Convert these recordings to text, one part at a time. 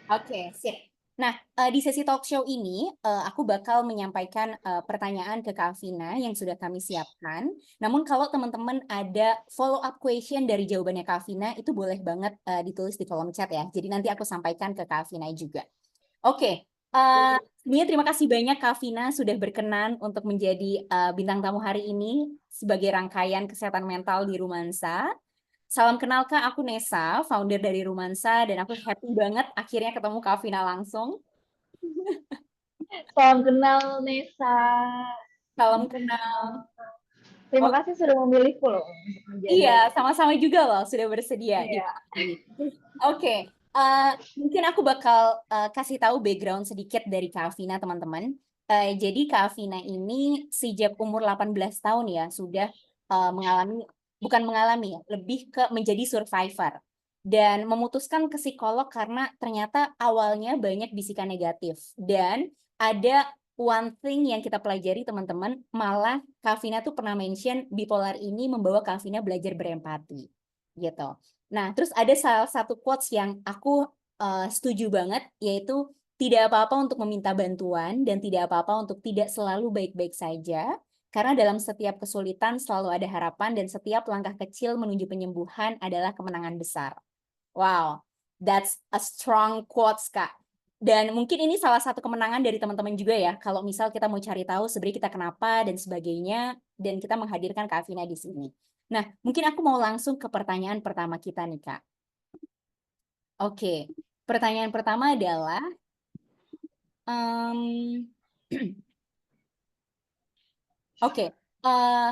Oke, sip. Nah, di sesi talk show ini, aku bakal menyampaikan pertanyaan ke Kak Vina yang sudah kami siapkan. Namun kalau teman-teman ada follow up question dari jawabannya Kak Vina, itu boleh banget ditulis di kolom chat ya. Jadi nanti aku sampaikan ke Kak Vina juga. Oke, sebelumnya terima kasih banyak Kak Vina sudah berkenan untuk menjadi bintang tamu hari ini sebagai rangkaian kesehatan mental di Rumansa. Salam kenal Kak, aku Nesa, founder dari Rumansa, dan aku happy banget akhirnya ketemu Kak Vina langsung. Salam kenal Nesa. Salam kenal. Terima Oh kasih sudah memilihku loh untuk iya, menjadi. sama-sama juga loh sudah bersedia di Iya. podcast ini. Oke, mungkin aku bakal kasih tahu background sedikit dari Kak Vina, teman-teman. Jadi Kak Vina ini sejak umur 18 tahun ya sudah mengalami, bukan mengalami ya, lebih ke menjadi survivor. Dan memutuskan ke psikolog karena ternyata awalnya banyak bisikan negatif. Dan ada one thing yang kita pelajari teman-teman, malah Kak Vina tuh pernah mention bipolar ini membawa Kak Vina belajar berempati. Gitu. Nah, terus ada salah satu quotes yang aku setuju banget, yaitu tidak apa-apa untuk meminta bantuan dan tidak apa-apa untuk tidak selalu baik-baik saja, karena dalam setiap kesulitan selalu ada harapan dan setiap langkah kecil menuju penyembuhan adalah kemenangan besar. Wow, that's a strong quotes, Kak. Dan mungkin ini salah satu kemenangan dari teman-teman juga ya, kalau misal kita mau cari tahu sebenarnya kita kenapa dan sebagainya, dan kita menghadirkan Kak Vina di sini. Nah, mungkin aku mau langsung ke pertanyaan pertama kita nih, Kak. Oke, pertanyaan pertama adalah, em, oke, eh,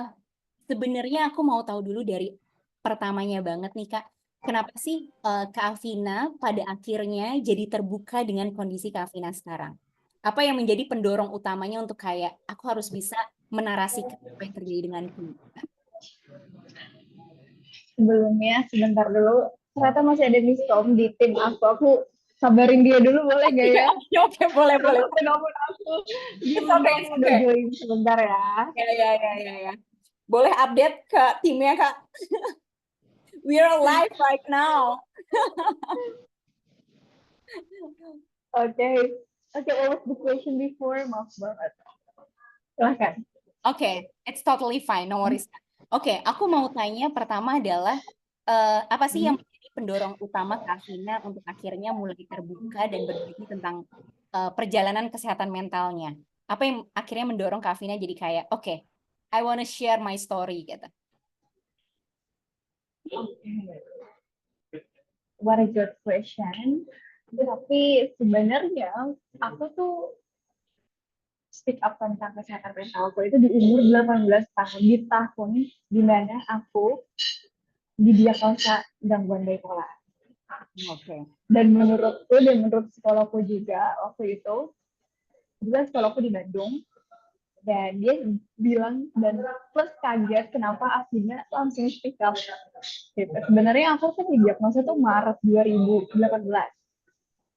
sebenarnya aku mau tahu dulu dari pertamanya banget nih, Kak. Kenapa sih Kak Vina pada akhirnya jadi terbuka dengan kondisi Kak Vina sekarang? Apa yang menjadi pendorong utamanya untuk kayak, aku harus bisa menarasikan apa yang terjadi denganku? Sebelumnya sebentar dulu. Ternyata masih ada miskom di tim aku. Aku sabarin dia dulu boleh gak Oke, ya? oke, oke, boleh, boleh. Aku telepon aku. Dia It's okay, bilang it's udah okay. join sebentar ya. Ya, ya, ya, ya, ya. Boleh update ke timnya, Kak? We are live right now. Oke. Oke, what was the question before? Maaf banget. Silahkan. Oke, it's totally fine, no worries. Oke, aku mau tanya pertama adalah apa sih yang menjadi pendorong utama Kak Vina untuk akhirnya mulai terbuka dan berbagi tentang perjalanan kesehatan mentalnya? Apa yang akhirnya mendorong Kak Vina jadi kayak, oke, I wanna share my story gitu. What a good question. Tapi sebenarnya aku tuh speak up tentang kesehatan mental aku itu di umur 18 tahun, di tahun di mana aku didiagnosa gangguan bipolar. Oke. Dan menurutku dan menurut psikologku juga waktu itu, juga psikologku di Bandung, dan dia bilang dan plus kaget kenapa akhirnya langsung speak up. Gitu. Sebenarnya aku kan didiagnosa tuh Maret 2018.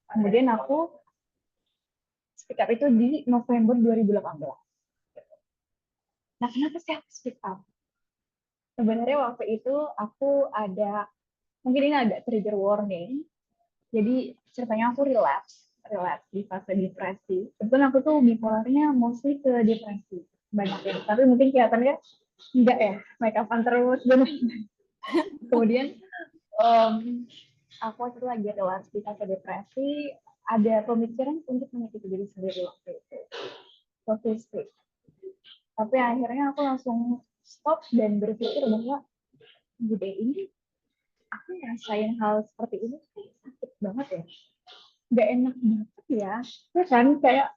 Kemudian aku speak up itu di November 2018. Nah, kenapa sih aku speak up? Sebenarnya waktu itu aku ada, mungkin ini agak trigger warning. Jadi ceritanya aku relapse di fase depresi. Kebetulan aku tuh bipolarnya mostly ke depresi banyak ya. Tapi mungkin kelihatannya enggak ya, make upan terus. Kemudian um, aku waktu itu lagi relapse di fase depresi, ada pemikiran untuk menyakiti diri sendiri waktu itu. Sofistik. Tapi akhirnya aku langsung stop dan berpikir bahwa bude ini aku ngerasain hal seperti ini sakit banget ya, nggak enak banget ya. Ya kan, kayak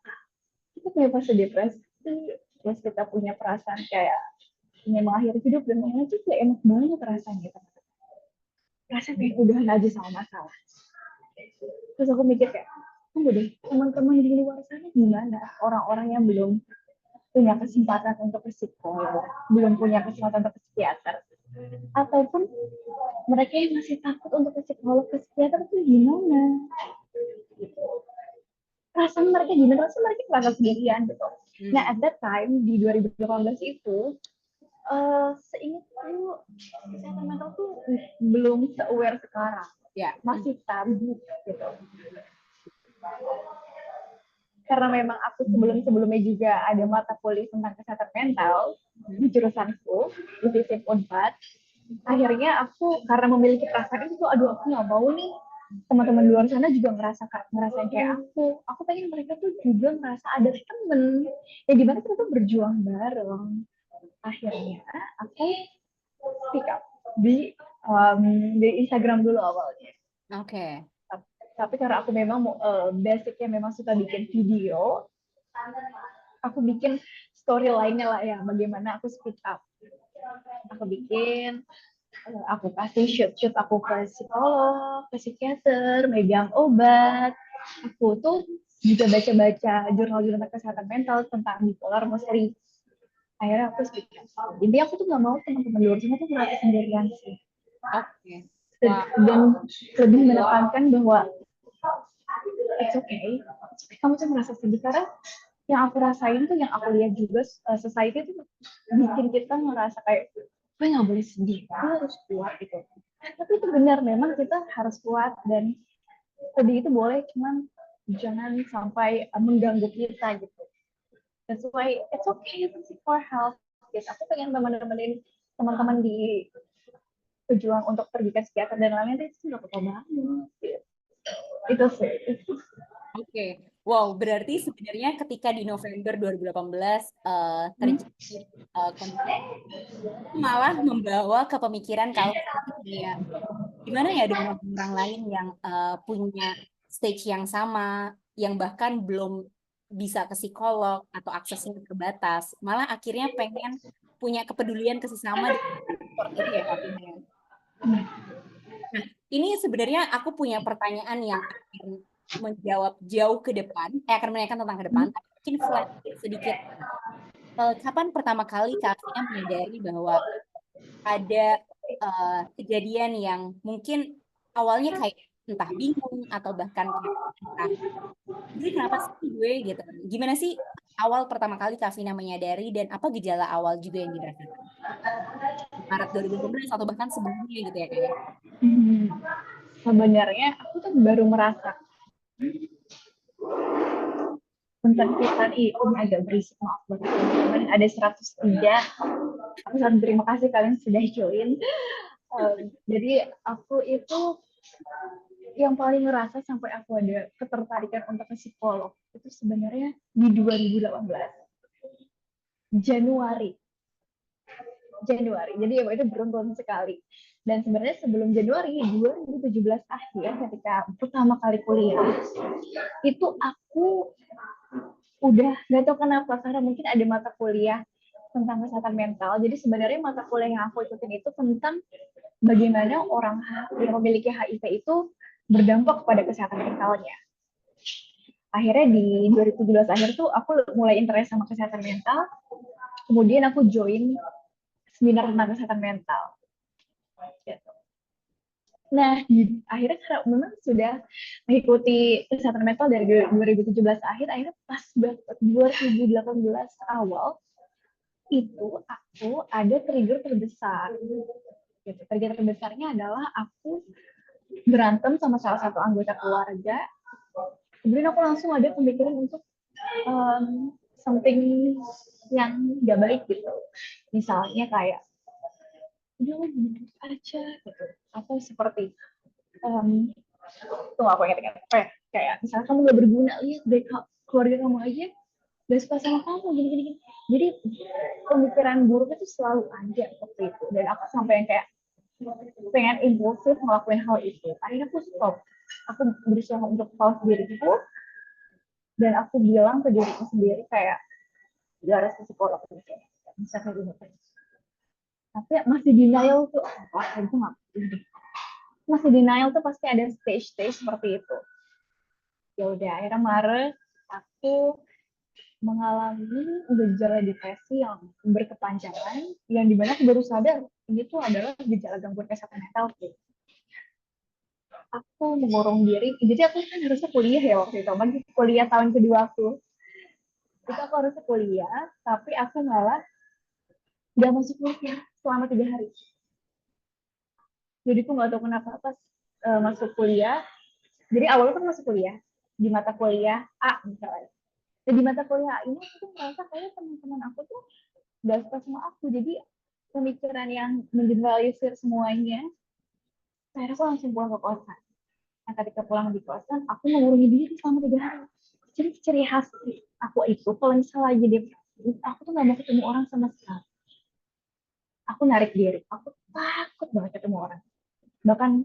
kita punya fase depresi, terus kita punya perasaan kayak ingin mengakhiri hidup dan lain-lain, itu kayak enak banget rasanya gitu. Rasanya kayak udahan aja sama masalah. Terus aku mikir kayak, tunggu deh, teman-teman di luar sana gimana, orang-orang yang belum punya kesempatan untuk ke psikolog, belum punya kesempatan untuk ke psikiater, ataupun mereka yang masih takut untuk ke psikolog, ke psikiater itu gimana? Gitu. Rasanya mereka gimana? Rasanya mereka merasa sendirian gitu. Nah, Hmm. at that time di 2018 itu, seingatku kesehatan mental tuh belum se-aware sekarang, Ya. masih tabu gitu. Karena memang aku sebelum-sebelumnya juga ada mata kuliah tentang kesehatan mental di jurusanku, di FISIP Unpad. Akhirnya aku karena memiliki perasaan itu, aduh aku nggak mau nih teman-teman di luar sana juga ngerasain kayak aku pengen mereka tuh juga merasa ada temen ya dimana kita tuh berjuang bareng. Akhirnya aku speak up di Instagram dulu awalnya. Oke. Tapi karena aku memang basicnya memang suka bikin video, aku bikin story lainnya lah ya, bagaimana aku speak up. Aku bikin, aku kasih shoot aku ke psikolog, ke psikiater, megang obat. Aku tuh juga baca-baca jurnal-jurnal kesehatan mental tentang bipolar, mostly. Akhirnya aku speak up. Jadi aku tuh nggak mau teman-teman di luar sana tuh merasa sendirian sih. Oke. Wah. Dan lebih menekankan bahwa it's okay. Kamu tuh merasa sedih karena yang aku rasain tuh, yang aku lihat juga society tuh bikin kita ngerasa kayak gue nggak boleh sedih, gue harus kuat gitu. Tapi itu benar, memang kita harus kuat dan sedih itu boleh, cuman jangan sampai mengganggu kita gitu. That's why it's okay to seek for help. Yes, aku pengen teman-teman di pejuang untuk pergi ke psikiater dan lain-lain itu nggak apa-apa banget. Itu sih. Oke. Wow, berarti sebenarnya ketika di November 2018 terjadi konflik, malah membawa ke pemikiran kalau kayak gimana ya dengan orang lain yang punya stage yang sama, yang bahkan belum bisa ke psikolog atau aksesnya terbatas, malah akhirnya pengen punya kepedulian ke sesama dan support itu ya Kak Tina ya. Nah, ini sebenarnya aku punya pertanyaan yang akan menjawab jauh ke depan, akan menanyakan tentang ke depan, tapi mungkin flashback sedikit. Kapan pertama kali Kak Tina menyadari bahwa ada kejadian yang mungkin awalnya kayak entah bingung atau bahkan kayak entah gue kenapa sih gue gitu. Gimana sih awal pertama kali Kavina menyadari dan apa gejala awal juga yang dirasakan? Maret 2018 atau bahkan sebelumnya gitu ya kayak. Hmm, sebenarnya aku tuh baru merasa pencatatan ini agak berisik, maaf banget teman-teman, ada 103. Aku sangat terima kasih kalian sudah join. Jadi aku itu yang paling ngerasa sampai aku ada ketertarikan untuk ke psikolog itu sebenarnya di 2018 Januari. Jadi ya itu beruntun sekali. Dan sebenarnya sebelum Januari 2017 akhir, ketika pertama kali kuliah, itu aku udah gak tahu kenapa, karena mungkin ada mata kuliah tentang kesehatan mental. Jadi sebenarnya mata kuliah yang aku ikutin itu tentang bagaimana orang yang memiliki HIV itu berdampak pada kesehatan mentalnya. Akhirnya di 2017 akhir tuh aku mulai interest sama kesehatan mental. Kemudian aku join seminar tentang kesehatan mental. Nah, akhirnya karena memang sudah mengikuti kesehatan mental dari 2017 akhirnya pas banget 2018 awal, itu aku ada trigger terbesar. Gitu. Trigger terbesarnya adalah aku berantem sama salah satu anggota keluarga. Kemudian aku langsung ada pemikiran untuk something yang gak baik gitu. Misalnya kayak, udah lo bunuh aja gitu. Atau seperti, tuh aku ingat-ingat, kayak misalnya kamu gak berguna, lihat deh keluarga kamu aja gak suka sama kamu, gini-gini. Jadi pemikiran buruk itu selalu ada seperti itu. Dan aku sampai yang kayak pengen impulsif ngelakuin hal itu. Akhirnya aku stop. Aku berusaha untuk tahu diriku, dan aku bilang ke diriku sendiri kayak, gak harus ke psikolog gitu. Bisa kayak gini. Tapi masih denial tuh, itu nggak masih denial tuh pasti ada stage-stage seperti itu. Ya udah, akhirnya Maret aku mengalami gejala depresi yang berkepanjangan, yang dimana aku baru sadar ini tuh adalah gejala gangguan kesehatan mental. Aku mengurung diri, jadi aku kan harusnya kuliah ya waktu itu, kuliah tahun kedua aku. Itu aku harusnya kuliah, tapi aku malah gak masuk kuliah selama 3 hari. Jadi aku nggak tahu kenapa pas masuk kuliah. Jadi awalnya kan masuk kuliah, di mata kuliah A misalnya. Dan di mata kuliah A ini aku tuh merasa kayak teman-teman aku tuh gak suka sama aku. Jadi pemikiran yang mengeneralisir semuanya, akhirnya aku langsung pulang ke kosan. Nah, ketika pulang di kosan, aku mengurungi diri selama 3 hari. Jadi ciri khas aku itu, kalau misalnya lagi depresi, aku tuh gak mau ketemu orang sama sekali. Aku narik diri, aku takut banget ketemu orang. Bahkan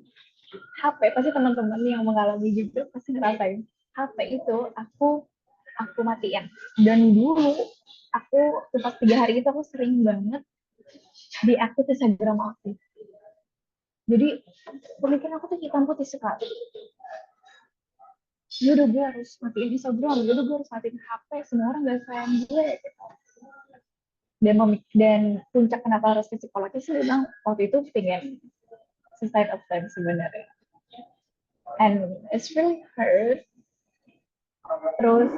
HP, pasti teman-teman yang mengalami juga pasti ngerasain. HP itu aku matiin. Dan dulu aku pas 3 hari itu aku sering banget diaktif Instagram aku. Jadi pemikiran aku tuh hitam putih sekali. Yaudah gue harus matiin Instagram, yaudah gue harus matiin HP, semua orang gak sayang gue. Gitu. Dan puncak kenapa harus ke psikologis sih bilang waktu itu pengen suicide attempt sebenarnya. And it's really hurt. Terus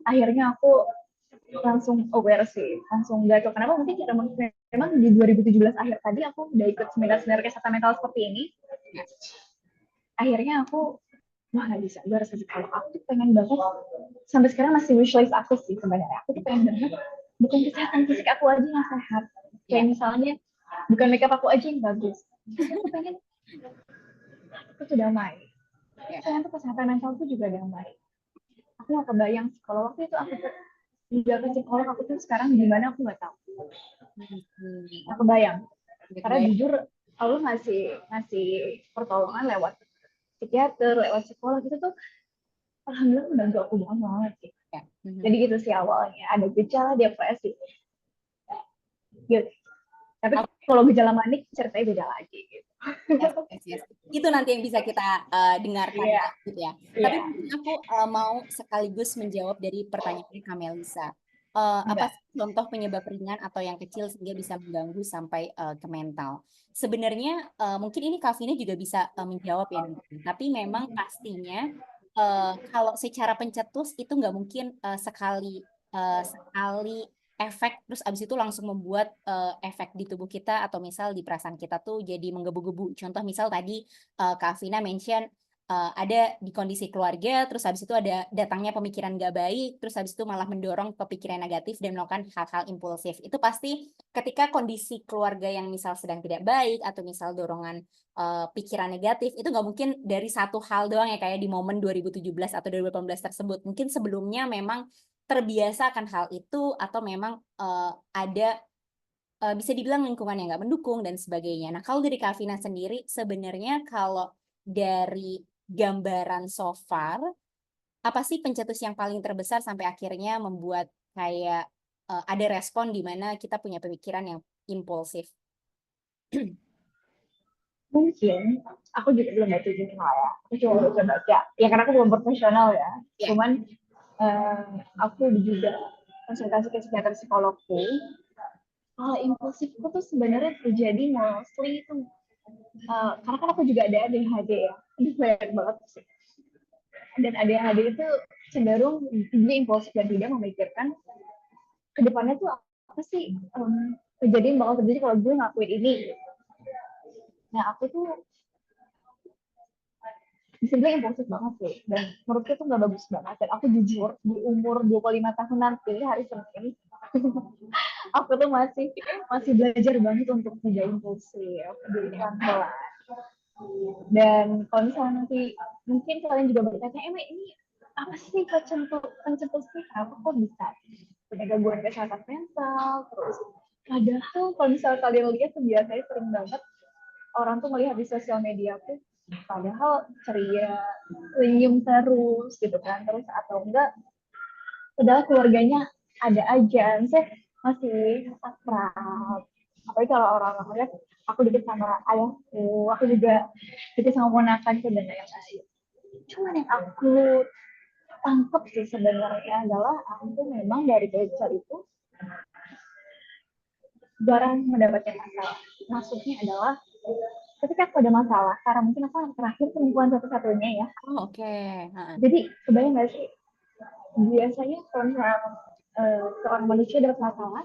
akhirnya aku langsung aware sih, langsung gak tahu kenapa mungkin kita memang di 2017 akhir tadi aku udah ikut seminar-seminar kesehatan mental seperti ini. Akhirnya aku wah nggak bisa, gue harus ke psikolog. Aku tuh pengen banget, sampai sekarang masih wishlist aku sih sebenarnya. Aku tuh pengen banget, bukan kesehatan fisik aku aja yang sehat. Kayak misalnya, bukan makeup aku aja yang bagus. Aku pengen, aku tuh damai. Pengen tuh kesehatan mental tuh juga damai. Aku gak kebayang sih, kalau waktu itu aku juga ke psikolog, aku tuh sekarang gimana aku gak tahu. Gak kebayang. Karena jujur, kalau ngasih pertolongan lewat psikiater, lewat psikolog itu tuh alhamdulillah membantu aku banget sih. Jadi gitu sih awalnya, ada gejala depresi. Gitu. Tapi kalau gejala manik ceritanya beda lagi gitu. Yes. Itu nanti yang bisa kita dengarkan gitu ya. Tapi aku mau sekaligus menjawab dari pertanyaan Kamelisa. Apa sih contoh penyebab ringan atau yang kecil sehingga bisa mengganggu sampai ke mental? Sebenarnya mungkin ini Kak Vina juga bisa menjawab ya nanti. Tapi memang pastinya kalau secara pencetus itu nggak mungkin sekali efek terus abis itu langsung membuat efek di tubuh kita atau misal di perasaan kita tuh jadi menggebu-gebu. Contoh misal tadi Kak Afina mention ada di kondisi keluarga, terus habis itu ada datangnya pemikiran gak baik, terus habis itu malah mendorong pemikiran negatif dan melakukan hal-hal impulsif. Itu pasti ketika kondisi keluarga yang misal sedang tidak baik atau misal dorongan pikiran negatif, itu nggak mungkin dari satu hal doang ya kayak di momen 2017 atau 2018 tersebut. Mungkin sebelumnya memang terbiasa akan hal itu atau memang ada bisa dibilang lingkungan yang nggak mendukung dan sebagainya. Nah, kalau dari Kavina sendiri, sebenarnya kalau dari gambaran so far, apa sih pencetus yang paling terbesar sampai akhirnya membuat kayak ada respon di mana kita punya pemikiran yang impulsif? Mungkin aku juga belum baca jurnal ya. Aku cuma baca baca. Ya karena aku belum profesional ya. Cuman aku juga konsultasi ke psikiater psikologku. Kalau impulsif itu tuh sebenarnya terjadi mostly itu karena kan aku juga ada ADHD ya. Ini banyak banget sih. Dan ADHD itu cenderung dia impulsif dan tidak memikirkan kedepannya tuh apa sih kejadian bakal terjadi kalau gue ngelakuin ini. Nah aku tuh bisa bilang impulsif banget sih dan menurutku tuh nggak bagus banget dan aku jujur di umur 25 tahun nanti hari Senin aku tuh masih belajar banget untuk tidak impulsif jadi pelan-pelan dan kalau misalnya nanti mungkin kalian juga bertanya emang ini apa sih pencetus sih kenapa kok bisa punya gangguan kesehatan mental terus padahal kalau misalnya kalian lihat tuh biasanya sering banget orang tuh melihat di sosial media tuh padahal ceria, senyum terus gitu kan, terus atau enggak, padahal keluarganya ada aja, saya masih akrab. Apalagi kalau orang-orang lihat aku deket sama ayahku, aku juga deket sama ponakanku dan lain-lain. Cuman yang aku tangkap sih sebenarnya adalah aku memang dari kecil itu jarang mendapatkan masalah. Maksudnya adalah ketika aku ada masalah, karena mungkin aku yang terakhir perempuan satu-satunya ya. Oh, oke. Jadi kebayang nggak sih? Biasanya kalau misalnya seorang manusia dapat masalah,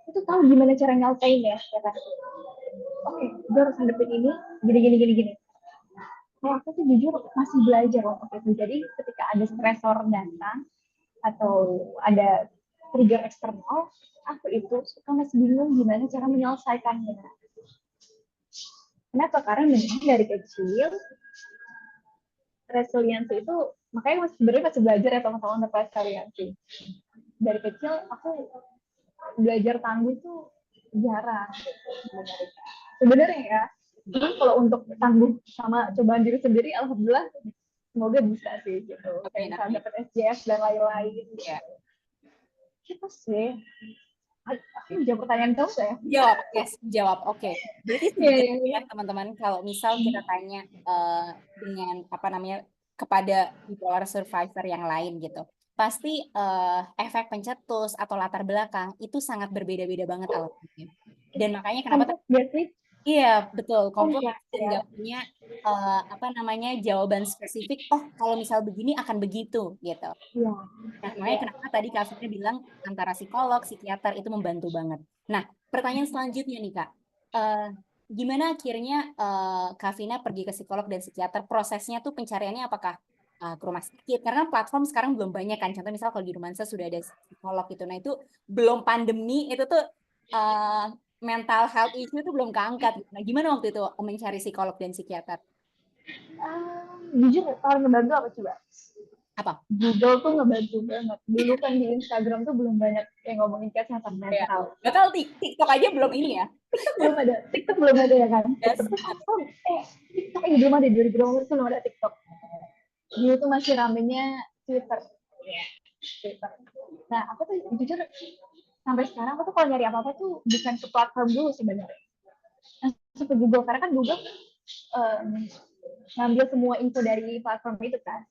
itu tahu gimana cara nyelesain ya kan? Oke, gue harus hadapin ini, gini. kalau aku tuh jujur masih belajar waktu itu. Jadi ketika ada stresor datang atau ada trigger eksternal, aku itu suka masih bingung gimana cara menyelesaikannya. Kenapa? Karena memang dari kecil resiliensi itu, makanya sebenarnya masih belajar ya teman-teman tentang resiliensi. Dari kecil aku belajar tangguh itu jarang sebenarnya. Sebenarnya ya, jadi kalau untuk tangguh sama cobaan diri sendiri, alhamdulillah semoga bisa sih gitu. Kayak Amin, misalnya amin. dapat SJF dan lain-lain. Ya. Gitu sih. Aku jawab pertanyaan kamu ya? Jawab, yes, jawab. Oke. Berarti Iya, iya, sebenarnya iya. ya, teman-teman, kalau misal kita tanya dengan apa namanya kepada bipolar survivor yang lain gitu, pasti efek pencetus atau latar belakang itu sangat berbeda-beda banget alasannya. Dan makanya kenapa Kompleks gak sih? iya, betul, kompleks Kompleks dan ya. nggak punya apa namanya jawaban spesifik. Oh, kalau misal begini akan begitu gitu. Iya. Nah, makanya Iya. kenapa tadi Kak Fitri bilang antara psikolog, psikiater itu membantu banget. Nah, pertanyaan selanjutnya nih Kak, Eh, gimana akhirnya Kak Vina pergi ke psikolog dan psikiater? Prosesnya tuh pencariannya apakah ke rumah sakit? Karena platform sekarang belum banyak kan. Contoh misal kalau di Romansa sudah ada psikolog gitu. Nah, itu belum pandemi, itu tuh eh, mental health issue itu belum keangkat. Nah, gimana waktu itu mencari psikolog dan psikiater? Jujur paling ngebantu apa coba? Apa? Google tuh ngebantu banget. Dulu kan di Instagram tuh belum banyak yang ngomongin kesehatan Ya. mental. Bakal TikTok aja belum ini ya. TikTok belum ada. TikTok belum ada ya kan? Yes, TikTok tuh benar. kapan? TikTok ini belum ada. 2020 tuh belum ada TikTok. Dulu tuh masih ramenya Twitter. Ya, Twitter. Nah, aku tuh jujur sampai sekarang aku tuh kalau nyari apa-apa tuh bukan ke platform dulu sebenarnya. Langsung ke Google. Karena kan Google um, ngambil semua info dari platform itu kan.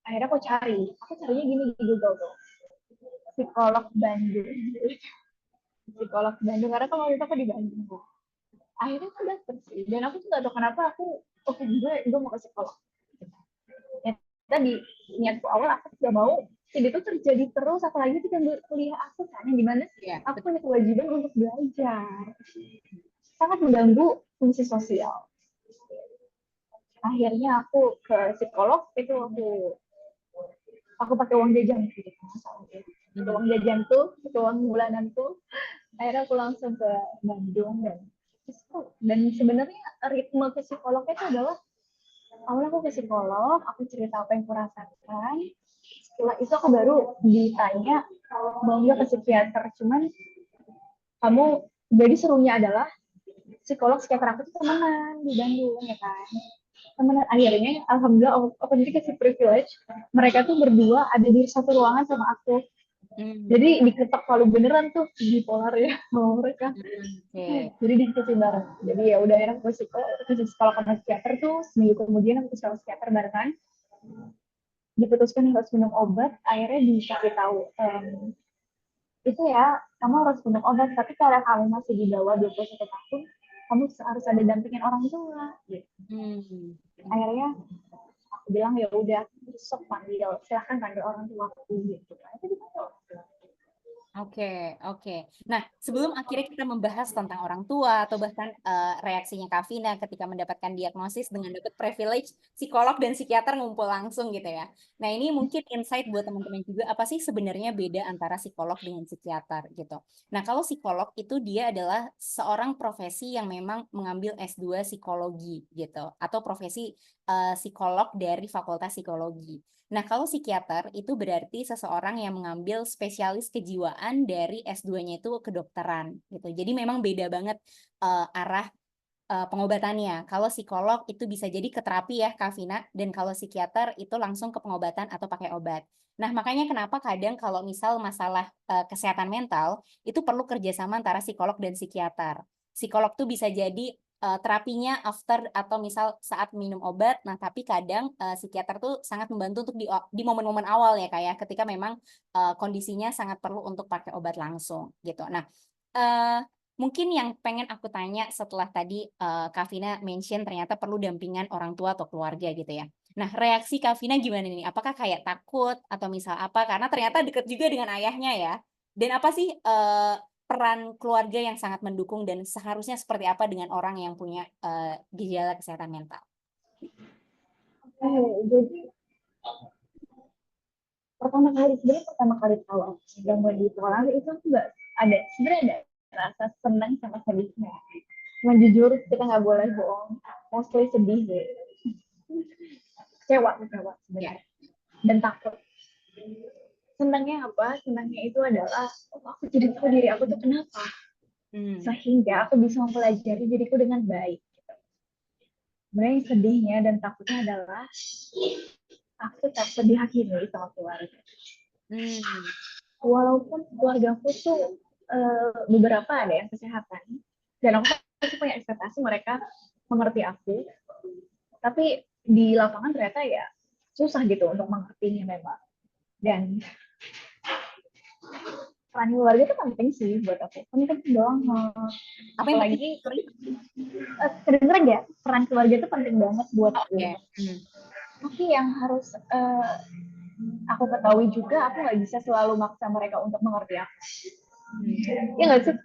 Akhirnya aku carinya gini di Google tuh, psikolog Bandung, psikolog Bandung, karena kalau itu aku di Bandung. Akhirnya aku dapet sih, dan aku tuh gak tau kenapa oke, gue mau ke psikolog. Ya, tadi niatku awal aku gak mau jadi itu terjadi terus, apalagi ketika kuliah aku kan, yang dimana Iya, aku betul. punya kewajiban untuk belajar, sangat mengganggu fungsi sosial. Akhirnya aku ke psikolog itu aku pakai uang jajan gitu, pakai Mhm. uang jajan tuh, pakai uang bulanan tuh. Akhirnya aku langsung ke Bandung dan sebenarnya ritme ke psikolognya itu adalah awalnya aku ke psikolog, aku cerita apa yang aku rasakan. Setelah itu aku baru ditanya mau nggak ke psikiater. Cuman kamu, jadi serunya adalah psikolog psikiater aku tuh temenan di Bandung ya kan. Temenan, akhirnya alhamdulillah aku jadi kasih privilege, mereka tuh berdua ada di satu ruangan sama aku. Hmm, Jadi diketok palu beneran tuh bipolar ya sama mereka. oke. Jadi diskusi bareng. Jadi ya udah enak ke psikolog sama psikiater tuh seminggu kemudian aku ke psikiater barengan. Diputuskan harus minum obat. Akhirnya dikasih tahu itu ya kamu harus minum obat. Tapi kalau kamu masih di bawah 21 tahun, kamu harus ada dampingan orang tua. Gitu. Hmm. Akhirnya aku bilang ya udah besok panggil, silahkan panggil orang tua aku gitu. Itu dipanggil. Oke, oke. Nah, sebelum akhirnya kita membahas tentang orang tua atau bahkan reaksinya Kak Vina ketika mendapatkan diagnosis dengan dapat privilege psikolog dan psikiater ngumpul langsung gitu ya. Nah, ini mungkin insight buat teman-teman juga apa sih sebenarnya beda antara psikolog dengan psikiater gitu. Nah, kalau psikolog itu dia adalah seorang profesi yang memang mengambil S2 psikologi gitu atau profesi psikolog dari Fakultas Psikologi. Nah, kalau psikiater itu berarti seseorang yang mengambil spesialis kejiwaan dari S2-nya itu kedokteran gitu. Jadi memang beda banget arah pengobatannya. Kalau psikolog itu bisa jadi ke terapi ya, Kak Vina, dan kalau psikiater itu langsung ke pengobatan atau pakai obat. Nah, makanya kenapa kadang kalau misal masalah kesehatan mental itu perlu kerjasama antara psikolog dan psikiater. Psikolog tuh bisa jadi terapinya after atau misal saat minum obat. Nah, tapi kadang psikiater tuh sangat membantu untuk di momen-momen awal ya kayak ketika memang kondisinya sangat perlu untuk pakai obat langsung gitu. Nah, eh, mungkin yang pengen aku tanya setelah tadi Kak Vina mention ternyata perlu dampingan orang tua atau keluarga gitu ya. Nah, reaksi Kak Vina gimana nih? Apakah kayak takut atau misal apa? Karena ternyata deket juga dengan ayahnya ya. Dan apa sih peran keluarga yang sangat mendukung dan seharusnya seperti apa dengan orang yang punya gejala kesehatan mental? Jadi pertama kali tahu aku sedang mau di sekolah itu aku nggak ada, sebenarnya ada rasa senang sama sedihnya. Cuma jujur kita nggak boleh bohong, mostly sedih deh, kecewa Ya. sebenarnya dan takut. Senangnya apa? Senangnya itu adalah aku jadi tahu diri aku tuh kenapa, Hmm. sehingga aku bisa mempelajari diriku dengan baik. Sebenarnya yang sedihnya dan takutnya adalah aku tak dihakimi sama keluarga. Hmm. Walaupun keluarga aku tuh beberapa ada yang kesehatan dan aku pasti punya ekspektasi mereka mengerti aku, tapi di lapangan ternyata ya susah gitu untuk mengertinya memang. Dan peran keluarga itu penting sih buat aku, penting dong. Apa yang penting? Apalagi Sorry. kedengeran ya, peran keluarga itu penting banget Oh, buatku. oke. Hmm. Tapi yang harus aku ketahui juga, aku nggak bisa selalu maksa mereka untuk mengerti aku. Hmm. Ya nggak sih,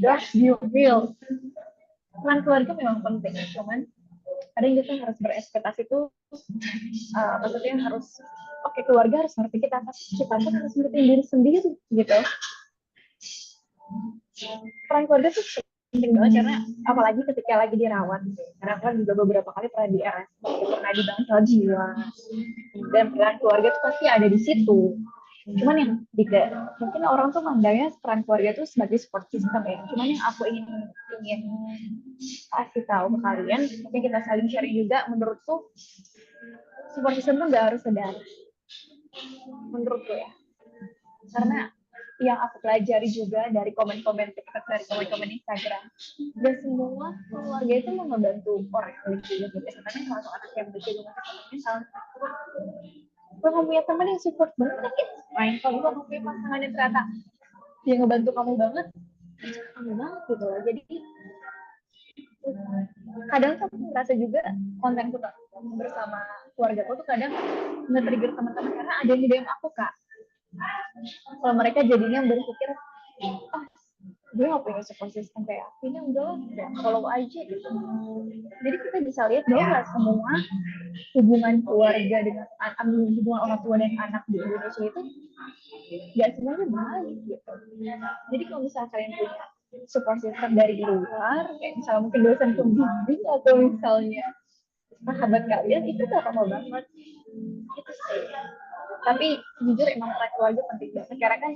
that's you real. Peran keluarga memang penting, cuman kadang kita harus berekspektasi tuh, maksudnya harus oke, keluarga harus ngerti kita, tapi kita pun harus ngerti diri sendiri gitu. Peran keluarga tuh penting banget, karena apalagi ketika lagi dirawat, karena aku kan juga beberapa kali pernah di RS, pernah di bangsal jiwa, dan peran keluarga tuh pasti ada di situ. Cuman yang tidak, mungkin orang tuh mandangnya peran keluarga tuh sebagai support system ya. Cuman yang aku ingin kasih tahu ke kalian, mungkin kita saling sharing juga, menurutku support system tuh nggak harus sedar, menurutku ya. Karena yang aku pelajari juga dari komen-komen TikTok, dari komen-komen Instagram, dan semua keluarga itu mau ngebantu orang yang lagi juga, sebenarnya kalau anak yang berjuang mental, kalau kamu punya teman yang support banget, it's fine. Kalau kamu punya pasangan yang ternyata dia ngebantu kamu banget gitu loh. Jadi kadang tuh aku merasa juga kontenku bersama keluarga aku tuh kadang nge-trigger teman-teman, karena ada yang DM aku, Kak. Kalau mereka jadinya berpikir, oh, gue gak punya support system kayak aku, ini udah lah, follow aja gitu. Jadi kita bisa lihat bahwa gak semua hubungan keluarga dengan hubungan orang tua dan anak di Indonesia itu gak semuanya baik gitu. Jadi kalau misalnya kalian punya support system dari luar, kayak misalnya mungkin dosen pembimbing atau misalnya sahabat kalian, itu gak apa-apa banget gitu sih. Tapi jujur emang peran keluarga penting banget, karena kan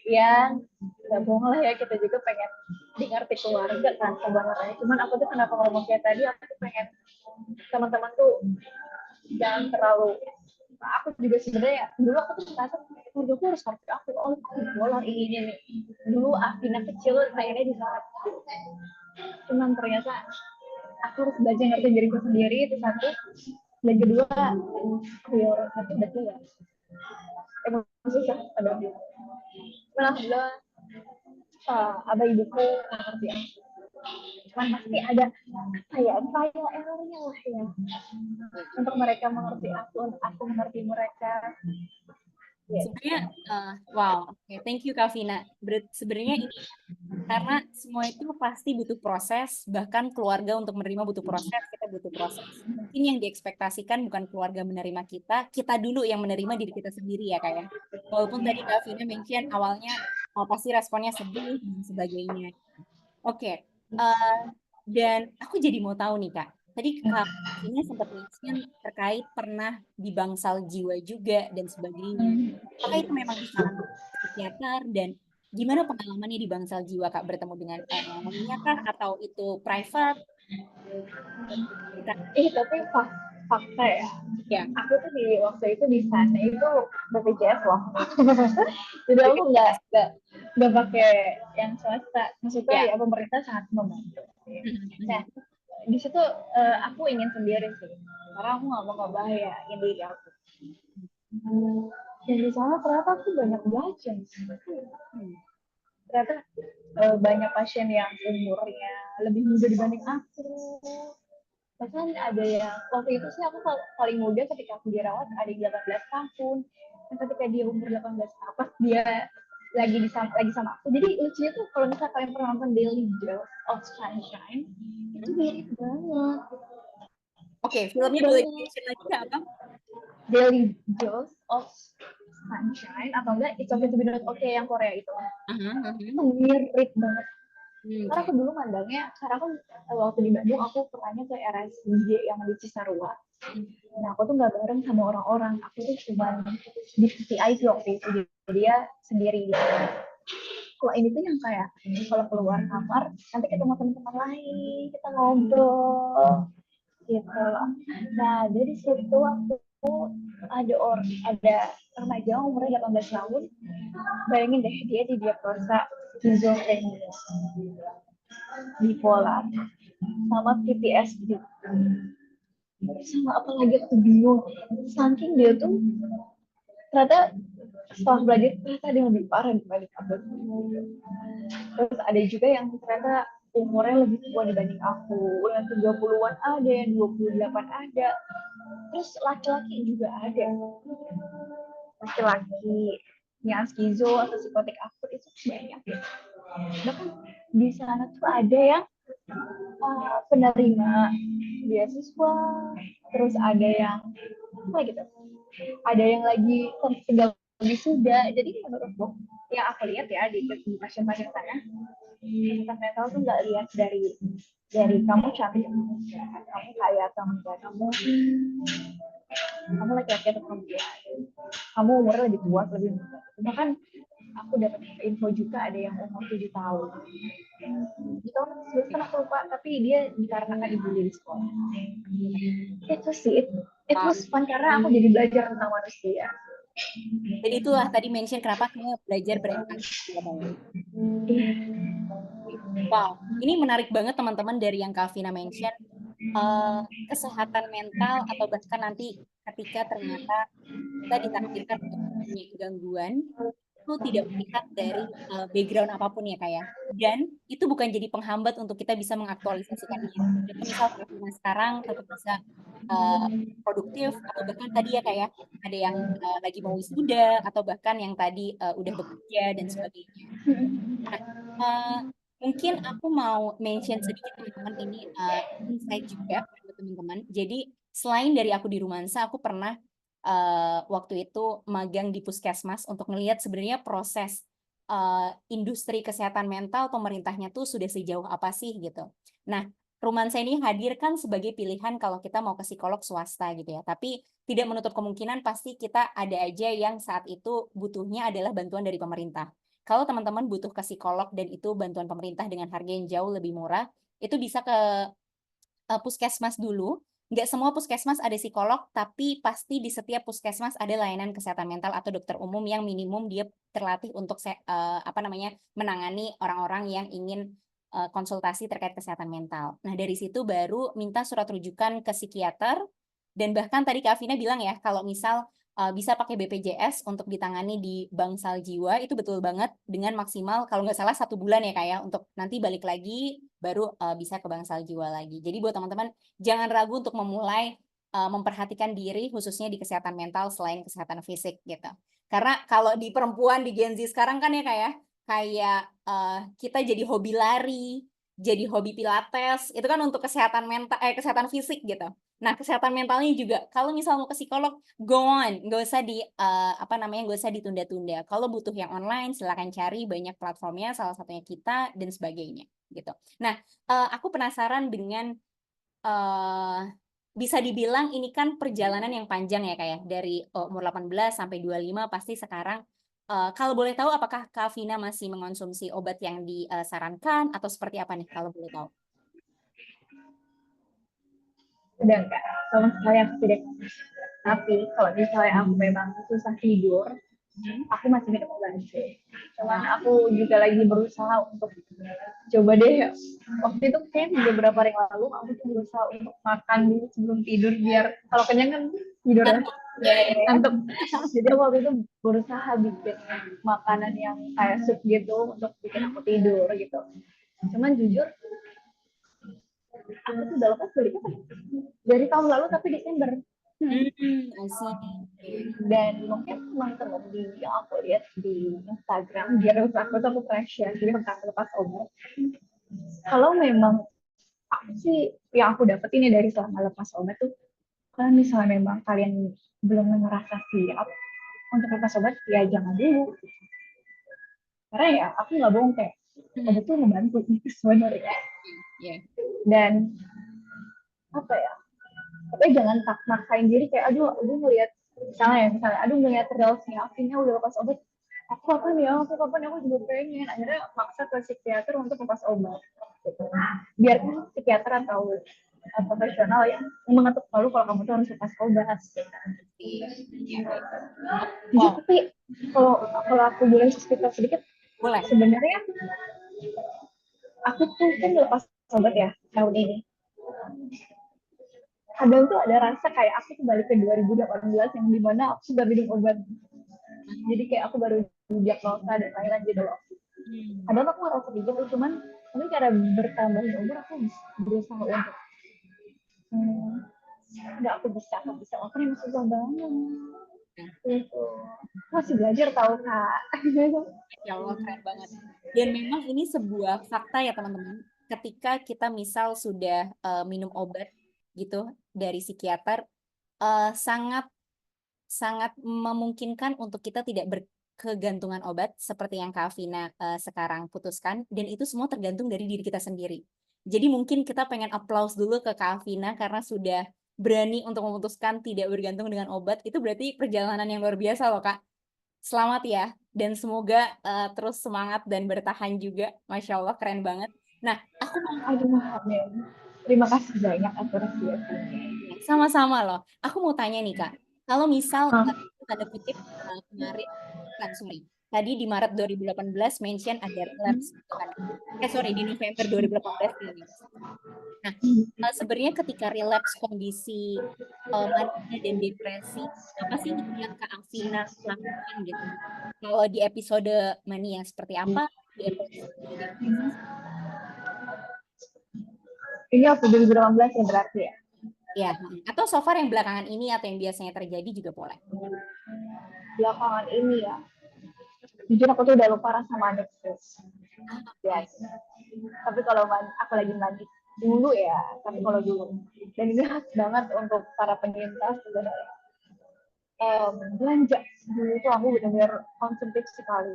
ya nggak bohong lah ya, kita juga pengen di keluarga kan sebenarnya. Cuman aku tuh kenapa ngomong kayak tadi, aku tuh pengen teman-teman tuh jangan terlalu, aku juga sebenarnya dulu aku tuh merasa keluarga aku harus ngerti aku, oh aku bipolar ini dulu. Afina kecil pengennya di saat, cuman ternyata aku harus belajar ngerti diriku sendiri, itu satu. Dan kedua, prioritas udah tua, emang susah ada. Alhamdulillah abah ibuku ngerti aku, cuman pasti ada apa ya, trial errornya lah ya, untuk mereka mengerti aku, untuk aku mengerti mereka. Sebenarnya, wow, oke, thank you Kak Vina. Sebenarnya ini karena semua itu pasti butuh proses, bahkan keluarga untuk menerima butuh proses, kita butuh proses. Mungkin yang diekspektasikan bukan keluarga menerima kita dulu yang menerima diri kita sendiri ya Kak ya. Walaupun tadi Kak Vina mention awalnya pasti responnya sedih dan sebagainya. Oke, eh, dan aku jadi mau tahu nih Kak, tadi Kak Vina sempat mention terkait pernah di bangsal jiwa juga dan sebagainya. Apakah itu memang disarankan psikiater, dan gimana pengalamannya di bangsal jiwa Kak, bertemu dengan namanya kah atau itu private? Kita Tapi fakta ya, ya aku tuh di waktu itu di sana itu BPJS loh. Jadi aku BPJS. nggak pakai yang swasta, maksudnya Ya. ya pemerintah sangat membantu. Nah, di situ aku ingin sendiri sih, karena aku nggak mau ngebahayain diri aku. Dan di sana ternyata aku banyak belajar. Hmm. Ternyata banyak pasien yang umurnya lebih muda dibanding aku. Bahkan ada yang waktu itu sih aku paling muda ketika aku dirawat ada yang 18 tahun. Dan ketika dia umur 18 tahun, pas dia lagi sama aku. Jadi lucunya tuh kalau misalnya kalian pernah nonton Daily Dose of Sunshine, itu mirip banget. Oke, filmnya boleh Banget. di-mention lagi nggak apa? Daily Dose of Sunshine atau enggak It's Okay to Be Not Okay yang Korea itu. Itu mirip banget. Karena Oke. aku dulu mandangnya, karena aku waktu di Bandung aku pernahnya ke RSJ yang di Cisarua. Nah aku tuh nggak bareng sama orang-orang, aku tuh cuma di VIP waktu itu, jadi dia sendiri gitu. Kalau ini tuh yang kayak kalau keluar kamar nanti ketemu teman-teman lain, kita ngobrol gitu. Nah dari situ aku ada remaja umurnya 18 tahun, bayangin deh dia didiagnosa skizofrenia, bipolar, sama PTSD, sama apa lagi aku bingung, saking dia tuh ternyata setelah belajar ternyata ada yang lebih parah dibanding aku. Terus ada juga yang ternyata umurnya lebih tua dibanding aku, udah 30-an ada, yang 28 ada, terus laki-laki juga ada, laki-laki yang skizo atau psikotik akut itu banyak. Bahkan di sana tuh ada yang penerima beasiswa, terus ada yang apa gitu, ada yang lagi tinggal wisuda. Jadi menurutku yang aku lihat ya di pasien-pasien sana, kesehatan mental tuh nggak lihat dari kamu cantik, kamu kaya atau enggak, kamu laki-laki atau perempuan, kamu umurnya lebih tua lebih muda. Bahkan aku dapat info juga ada yang umur 7 tahun itu kan aku lupa, tapi dia dikarenakan dibully di sekolah. Itu sih it Wow. was fun karena aku jadi belajar tentang manusia. Jadi itulah tadi mention kenapa kamu belajar berempati. Wow, ini menarik banget teman-teman dari yang Kak Vina mention. eh, Kesehatan mental atau bahkan nanti ketika ternyata kita ditakdirkan untuk punya gangguan, itu tidak melihat dari background apapun ya Kak ya. Dan itu bukan jadi penghambat untuk kita bisa mengaktualisasikan diri. Jadi misal Kak Vina sekarang tetap bisa eh, produktif atau bahkan tadi ya Kak ya, ada yang lagi mau wisuda atau bahkan yang tadi udah bekerja dan sebagainya. Nah, eh, mungkin aku mau mention sedikit teman-teman ini insight juga buat teman-teman. Jadi selain dari aku di Rumansa, aku pernah waktu itu magang di Puskesmas untuk ngelihat sebenarnya proses industri kesehatan mental pemerintahnya tuh sudah sejauh apa sih gitu. Nah, Rumansa ini hadirkan sebagai pilihan kalau kita mau ke psikolog swasta gitu ya. Tapi tidak menutup kemungkinan pasti kita ada aja yang saat itu butuhnya adalah bantuan dari pemerintah. Kalau teman-teman butuh ke psikolog dan itu bantuan pemerintah dengan harga yang jauh lebih murah, itu bisa ke puskesmas dulu. Nggak semua puskesmas ada psikolog, tapi pasti di setiap puskesmas ada layanan kesehatan mental atau dokter umum yang minimum dia terlatih untuk apa namanya menangani orang-orang yang ingin konsultasi terkait kesehatan mental. Nah, dari situ baru minta surat rujukan ke psikiater, dan bahkan tadi Kak Afina bilang ya, kalau misal bisa pakai BPJS untuk ditangani di bangsal jiwa, itu betul banget dengan maksimal kalau nggak salah 1 bulan ya Kak ya, untuk nanti balik lagi baru bisa ke bangsal jiwa lagi. Jadi buat teman-teman jangan ragu untuk memulai memperhatikan diri khususnya di kesehatan mental selain kesehatan fisik gitu. Karena kalau di perempuan di Gen Z sekarang kan ya kayak kita jadi hobi lari, jadi hobi pilates, itu kan untuk kesehatan mental kesehatan fisik gitu. Nah, kesehatan mentalnya juga kalau misal mau ke psikolog, go on, nggak usah apa namanya, nggak usah ditunda-tunda. Kalau butuh yang online, silakan cari banyak platformnya, salah satunya kita dan sebagainya gitu. Nah, aku penasaran dengan eh bisa dibilang ini kan perjalanan yang panjang ya kayak dari umur 18 sampai 25 pasti sekarang kalau boleh tahu apakah Kak Vina masih mengonsumsi obat yang disarankan atau seperti apa nih kalau boleh tahu? Udah enggak, sama sekali aku tidak. Tapi kalau misalnya aku memang susah tidur, aku masih minum obat sih. Cuman aku juga lagi berusaha untuk coba deh. Waktu itu kayak beberapa hari lalu aku tuh berusaha untuk makan dulu sebelum tidur biar kalau kenyang kan tidur ya. Ya, ya, ya. Ngantuk. Jadi aku waktu itu berusaha bikin makanan yang kayak sup gitu untuk bikin aku tidur gitu. Cuman jujur aku tuh udah lepas dari kapan? Dari tahun lalu tapi Desember. I see. Oke. Dan mungkin teman-teman yang aku lihat di Instagram biar aku tuh aku pernah share di tentang lepas obat. Kalau memang sih yang aku dapetin ya dari selama lepas obat tuh, kalau misalnya memang kalian belum merasa siap untuk lepas obat, ya jangan dulu. Karena ya aku nggak bohong, kayak obat tuh membantu itu sebenarnya. Yeah. Dan apa ya, tapi jangan maksain diri kayak aduh ngelihat misalnya aduh ngelihat reelsnya akhirnya udah lepas obat, aku kapan ya aku juga pengen, akhirnya maksa ke psikiater untuk lepas obat gitu. Biar psikiater atau profesional yang mengetuk palu kalau kamu tuh harus lepas obat gitu. Jadi Wow, tapi kalau aku boleh cerita sedikit, boleh. sebenarnya aku tuh kan lepas obat ya tahun ini. Kadang tuh ada rasa kayak aku kembali ke 2018 yang dimana aku sudah minum obat. Jadi kayak aku baru diagnosa dan lain-lain gitu loh. Kadang aku ngerasa gitu, cuman tapi karena bertambahnya umur aku berusaha untuk nggak aku bisa aku ini masih susah banget gitu. Masih belajar tahu kak. Ya Allah, keren banget. Dan memang ini sebuah fakta ya teman-teman. Ketika kita misal sudah minum obat gitu dari psikiater, sangat sangat memungkinkan untuk kita tidak berkegantungan obat seperti yang Kak Vina sekarang putuskan. Dan itu semua tergantung dari diri kita sendiri. Jadi mungkin kita pengen applause dulu ke Kak Vina karena sudah berani untuk memutuskan tidak bergantung dengan obat. Itu berarti perjalanan yang luar biasa loh Kak. Selamat ya, dan semoga terus semangat dan bertahan juga. Masya Allah, keren banget. Nah, aku mau Aduh amin, terima kasih banyak apresiasinya. sama-sama loh. Aku mau tanya nih, Kak. Kalau misal, Hah? tanda kutip, kemarin, kan, sorry. Tadi di Maret 2018 mention ada relapse, gitu kan. Sorry, di November 2018 ini. Nah, sebenarnya ketika relapse kondisi mania dan depresi, apa sih yang Kak Alvina lakukan gitu? Kalau di episode mania seperti apa? Di episode depresi? Ini aku 2018 ya berarti ya. Ya, atau so far yang belakangan ini atau yang biasanya terjadi juga boleh. Belakangan ini ya, jujur aku tuh udah lupa rasa manis guys. Oke. Yes. Tapi kalau aku lagi manis dulu ya, tapi kalau dulu, dan ini khas banget untuk para penyintas sebenarnya. Belanja dulu tuh aku benar-benar konsumtif sekali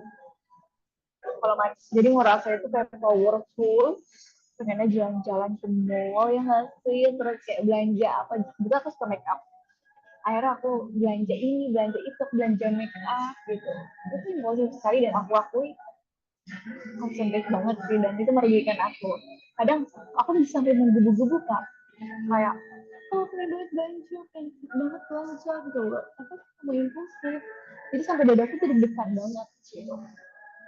kalau manis. Jadi ngerasa itu kayak powerful, pengennya jalan-jalan ke mall yang ngasih, terus kayak belanja apa juga, aku suka make up. Akhirnya aku belanja ini, belanja itu, belanja make up gitu. Itu impulsif sekali dan aku akui konsumtif banget sih, dan itu merugikan aku. Kadang aku bisa sampai menggebu-gebu kak, kayak oh pengen banget belanja, pengen banget belanja gitu loh, aku mau impulsif, jadi sampai dadaku tuh deg-degan banget gitu.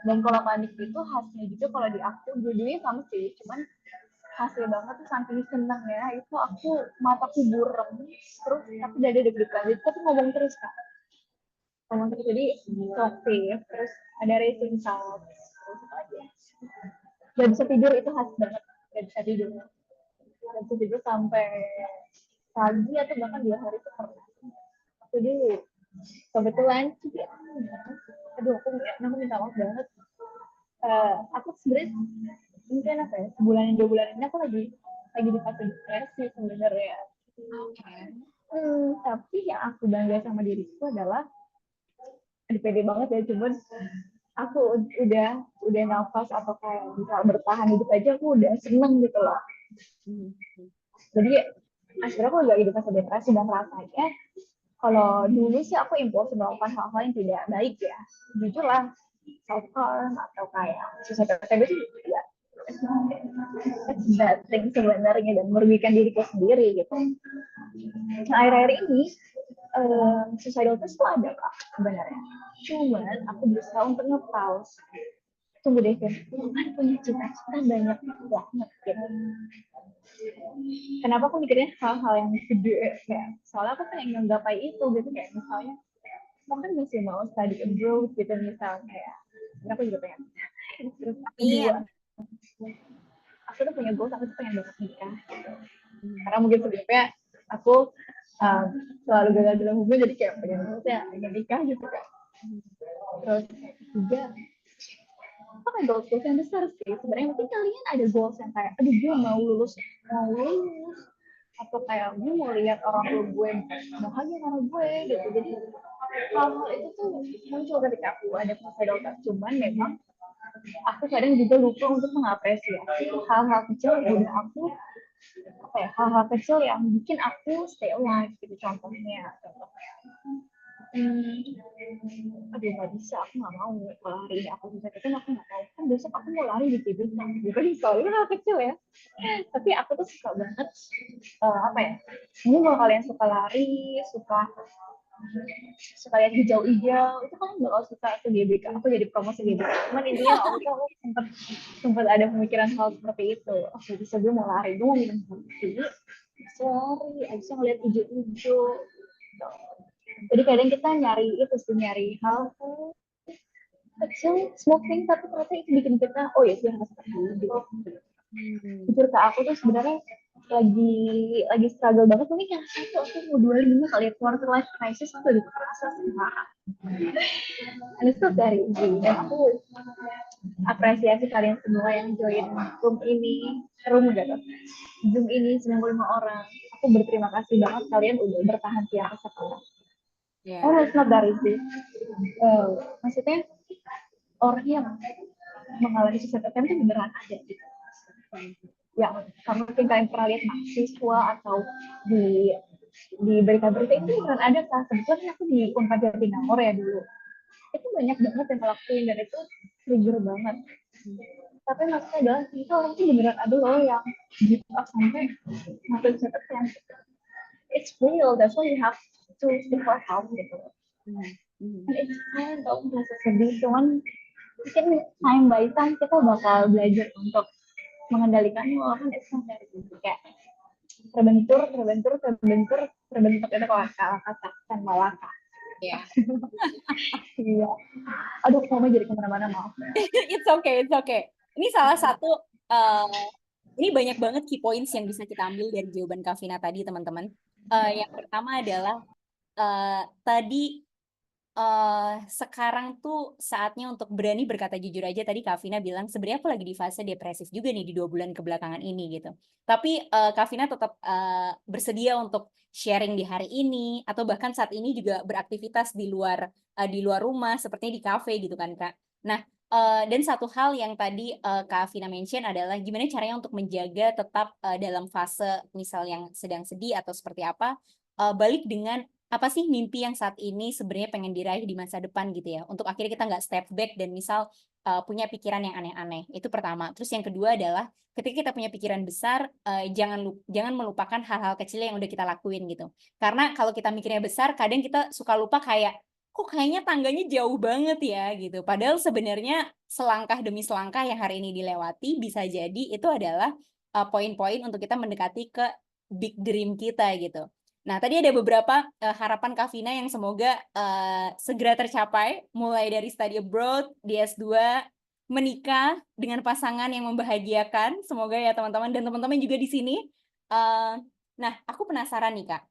Dan kalau panik itu khasnya juga kalau di aku dua-duanya sama sih, cuman hasil banget tuh saking seneng ya itu aku mataku burem terus, tapi dada deg-degan jadi tapi ngomong terus kak, ngomong terus, jadi aktif terus ada racing thoughts terus apa aja. Gak bisa tidur itu khas banget, gak bisa tidur, gak bisa tidur sampai pagi atau bahkan 2 hari itu pernah. Aku dulu kebetulan sih, aduh aku minta maaf banget. Aku sebenarnya mungkin apa ya, sebulan 2 bulan ini aku lagi di fase depresi sebenarnya. Oke. Tapi yang aku bangga sama diriku adalah, pede banget ya, cuman aku udah nafas atau kayak bisa bertahan hidup aja aku udah seneng gitu loh. Hmm. Jadi akhirnya aku lagi di fase depresi, dan rasanya kalau dulu sih aku impulsif melakukan hal-hal yang tidak baik ya, jujur lah, self harm atau kayak suicide itu ya bad thing sebenarnya dan merugikan diriku sendiri gitu. Nah, akhir-akhir ini suicidal thoughts tuh ada kak sebenarnya, cuman aku berusaha untuk nge-pause. Tunggu deh kan punya cita-cita banyak banget gitu, kenapa aku mikirnya hal-hal yang gede kayak, soalnya aku pengen menggapai itu gitu, kayak misalnya aku kan masih mau study abroad gitu misalnya, kayak aku juga pengen. Terus kedua, Amin. aku tuh punya goals, aku tuh pengen banget nikah gitu. Karena mungkin sebelumnya aku um, selalu gagal dalam hubungan, jadi kayak pengen banget ya nikah gitu kan. Terus juga pakai goals yang besar sih sebenarnya. Mungkin kalian ada goals yang kayak aduh gue mau lulus atau kayak gue mau lihat orang tua gue bahagia sama gue gitu. Jadi hal-hal itu tuh muncul ketika aku ada fase down. Cuman memang aku kadang juga lupa untuk mengapresiasi hal-hal kecil yang udah aku apa ya, hal-hal kecil yang bikin aku stay alive gitu. Contohnya aduh nggak bisa, aku nggak mau kalau hari ini aku bisa ketemu, aku nggak mau kan besok aku mau lari di GBK, bukan soalnya hal kecil ya, tapi aku tuh suka banget apa ya, ini kalau kalian suka lari, suka suka yang hijau-hijau itu kan bakal suka ke GBK. Aku jadi promosi GBK, cuman intinya waktu itu aku sempat ada pemikiran hal seperti itu. Oke, bisa gue mau lari, gue mau minum kopi, sorry bisa ngeliat hijau-hijau. Jadi kadang kita nyari itu sih, nyari hal kecil smoking tapi ternyata itu bikin kita oh ya sih harus seperti itu. Jujur ke aku tuh sebenarnya lagi struggle banget mungkin yang satu aku mau 25 kali ya, quarter life crisis itu lebih kerasa sih parah. And it's not that easy. Dan aku apresiasi kalian semua yang join room gitu, Zoom ini 95 orang. Aku berterima kasih banget kalian udah bertahan tiap sekarang. Yeah. Oh, it's not that easy. Maksudnya orang yang mengalami suicide attempt itu beneran ada gitu. Yang mungkin kalian pernah lihat mahasiswa atau di berita-berita itu beneran ada kan. Sebetulnya aku di Unpad Jatinangor ya dulu. Itu banyak banget yang ngelakuin dan itu trigger banget. Tapi maksudnya adalah itu orang tuh beneran ada loh yang give up sampai ngelakuin suicide attempt. It's real, that's why you have to seek for help gitu. And it's fine tau merasa sedih, cuman mungkin time by time kita bakal belajar untuk mengendalikannya, walaupun it's not very easy. Kayak terbentur itu kalau kata kan malaka. Yeah. Iya. Aduh, mau jadi kemana-mana, maaf. It's okay, it's okay. Ini salah satu, ini banyak banget key points yang bisa kita ambil dari jawaban Kavina tadi, teman-teman. Yang pertama adalah tadi sekarang tuh saatnya untuk berani berkata jujur aja. Tadi Kavina bilang sebenarnya aku lagi di fase depresif juga nih di 2 bulan kebelakangan ini gitu. Tapi Kavina tetap bersedia untuk sharing di hari ini atau bahkan saat ini juga beraktivitas di luar rumah sepertinya di kafe gitu kan Kak. Nah, dan satu hal yang tadi Kavina mention adalah gimana caranya untuk menjaga tetap dalam fase misal yang sedang sedih atau seperti apa, balik dengan apa sih mimpi yang saat ini sebenarnya pengen diraih di masa depan gitu ya, untuk akhirnya kita nggak step back dan misal punya pikiran yang aneh-aneh. Itu pertama. Terus yang kedua adalah ketika kita punya pikiran besar, jangan melupakan hal-hal kecil yang udah kita lakuin gitu. Karena kalau kita mikirnya besar, kadang kita suka lupa kayak kok kayaknya tangganya jauh banget ya gitu. Padahal sebenarnya selangkah demi selangkah yang hari ini dilewati bisa jadi itu adalah poin-poin untuk kita mendekati ke big dream kita gitu. Nah, tadi ada beberapa harapan Kavina yang semoga segera tercapai, mulai dari study abroad, di S2, menikah dengan pasangan yang membahagiakan, semoga ya teman-teman, dan teman-teman juga di sini. Nah, aku penasaran nih Kak,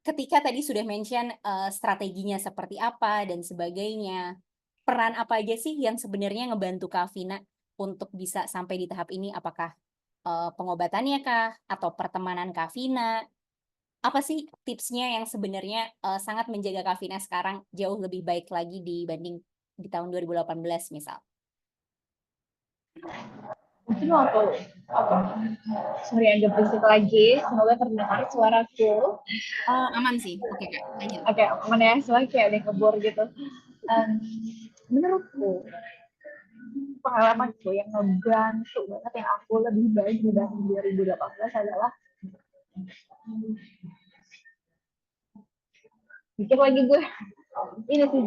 ketika tadi sudah mention strateginya seperti apa dan sebagainya, peran apa aja sih yang sebenarnya ngebantu Kavina untuk bisa sampai di tahap ini? Apakah pengobatannya kah, atau pertemanan Kavina? Apa sih tipsnya yang sebenarnya sangat menjaga Kavina sekarang jauh lebih baik lagi dibanding di tahun 2018 misal? Mungkin sorry agak berisik lagi, semoga terdengar suaraku. Aman sih. Oke Kak, lanjut. Oke, aman ya, soalnya kayak ada yang ngebor gitu. Menurutku pengalamanku yang ngebantu banget yang aku lebih baik dibanding 2018 adalah pikir lagi gue ini sih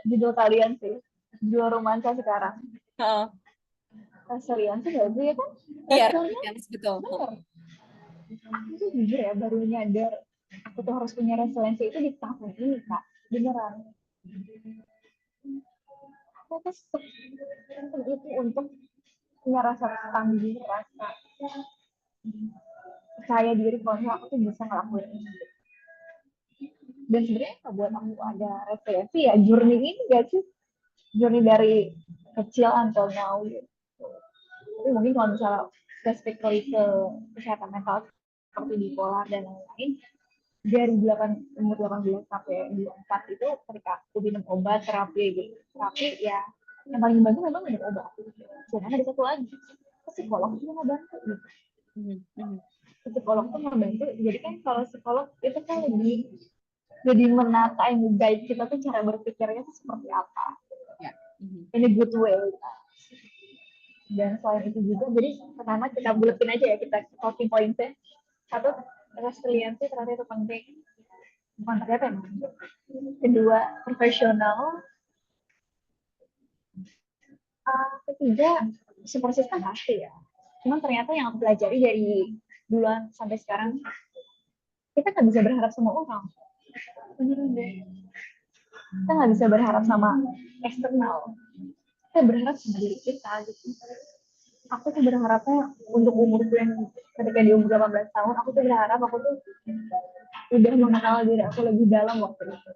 judul kalian sih, judul romansa sekarang. Resilience gak sih ya kan? Iya, Resilience betul. bener. Aku tuh jujur ya baru nyadar aku tuh harus punya resiliensi itu di tahun ini Kak, beneran. Aku tuh sepenting itu untuk punya rasa tangguh, rasa percaya diri kalau aku tuh bisa ngelakuin ini. Dan sebenarnya buat aku ada resiliensi ya journey ini gak sih? journey dari kecil until now gitu. Tapi mungkin kalau misalnya specifically ke kesehatan mental seperti bipolar dan lain-lain, dari umur 18 sampai 24 itu ketika aku minum obat terapi gitu. Terapi ya yang paling membantu memang minum obat. Jangan ada satu lagi, psikolog juga ngebantu gitu. Psikolog tuh membantu. Jadi kan kalau psikolog itu kan lebih menata yang guide kita tuh cara berpikirnya tuh seperti apa. Ya. In a good way. Dan selain itu juga, jadi pertama kita buletin aja ya, kita talking points-nya. Satu, resiliensi ternyata itu penting. Bukan ternyata emang. Kedua, profesional. Ketiga, support system pasti ya. Cuman ternyata yang aku pelajari dari duluan sampai sekarang, kita nggak bisa berharap sama orang. Beneran deh. Kita nggak bisa berharap sama eksternal. Kita berharap sama diri kita gitu. Aku tuh berharapnya untuk umurku yang ketika di umur 18 tahun, aku tuh berharap aku tuh udah mengenal diri aku lebih dalam waktu itu.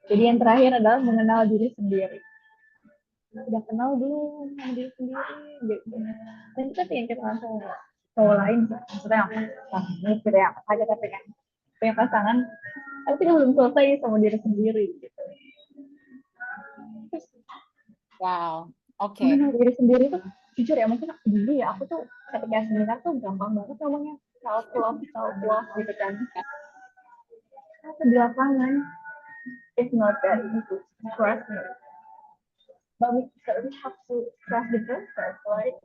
Jadi yang terakhir adalah mengenal diri sendiri. Udah kenal dulu sama diri sendiri gitu. Dan kita pengen kenal sama cowok lain, maksudnya ini kita yang aja tapi kan punya pasangan, tapi kita belum selesai sama diri sendiri gitu. Wow, oke. Mengenal diri sendiri tuh jujur ya, mungkin dulu ya aku tuh ketika seminar tuh gampang banget ngomongnya self love gitu kan. Tapi di lapangan it's not that easy. Trust me. But we have to trust the process, right?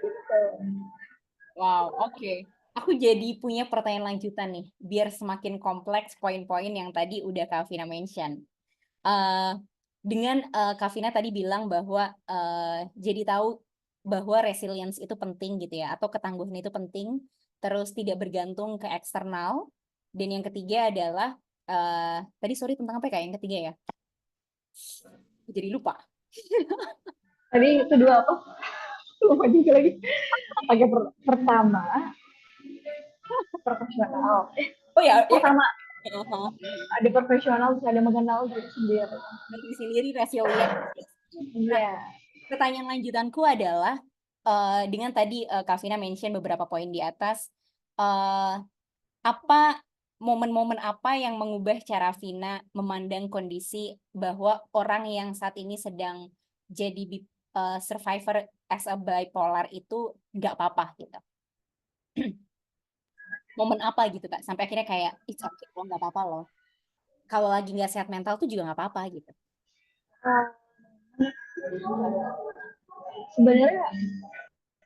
Gitu. Wow, oke. Aku jadi punya pertanyaan lanjutan nih, biar semakin kompleks poin-poin yang tadi udah Kak Vina mention. Dengan Kak Vina tadi bilang bahwa jadi tahu bahwa resilience itu penting gitu ya, atau ketangguhan itu penting, terus tidak bergantung ke eksternal. Dan yang ketiga adalah, tadi sorry tentang apa ya Kak yang ketiga ya? Jadi lupa. Tadi kedua apa? Lupa juga lagi. Oke, pertama profesional. Oh ya, ya Kak. Pertama ada profesional, bisa ada mengenal diri sendiri. Diri sendiri resilient. Nah, Iya. pertanyaan lanjutanku adalah dengan tadi Kak Vina mention beberapa poin di atas, apa momen-momen apa yang mengubah cara Vina memandang kondisi bahwa orang yang saat ini sedang jadi survivor as a bipolar itu nggak apa-apa gitu. Momen apa gitu Kak, sampai akhirnya kayak it's okay loh, nggak apa-apa loh. Kalau lagi nggak sehat mental tuh juga nggak apa-apa gitu. Sebenarnya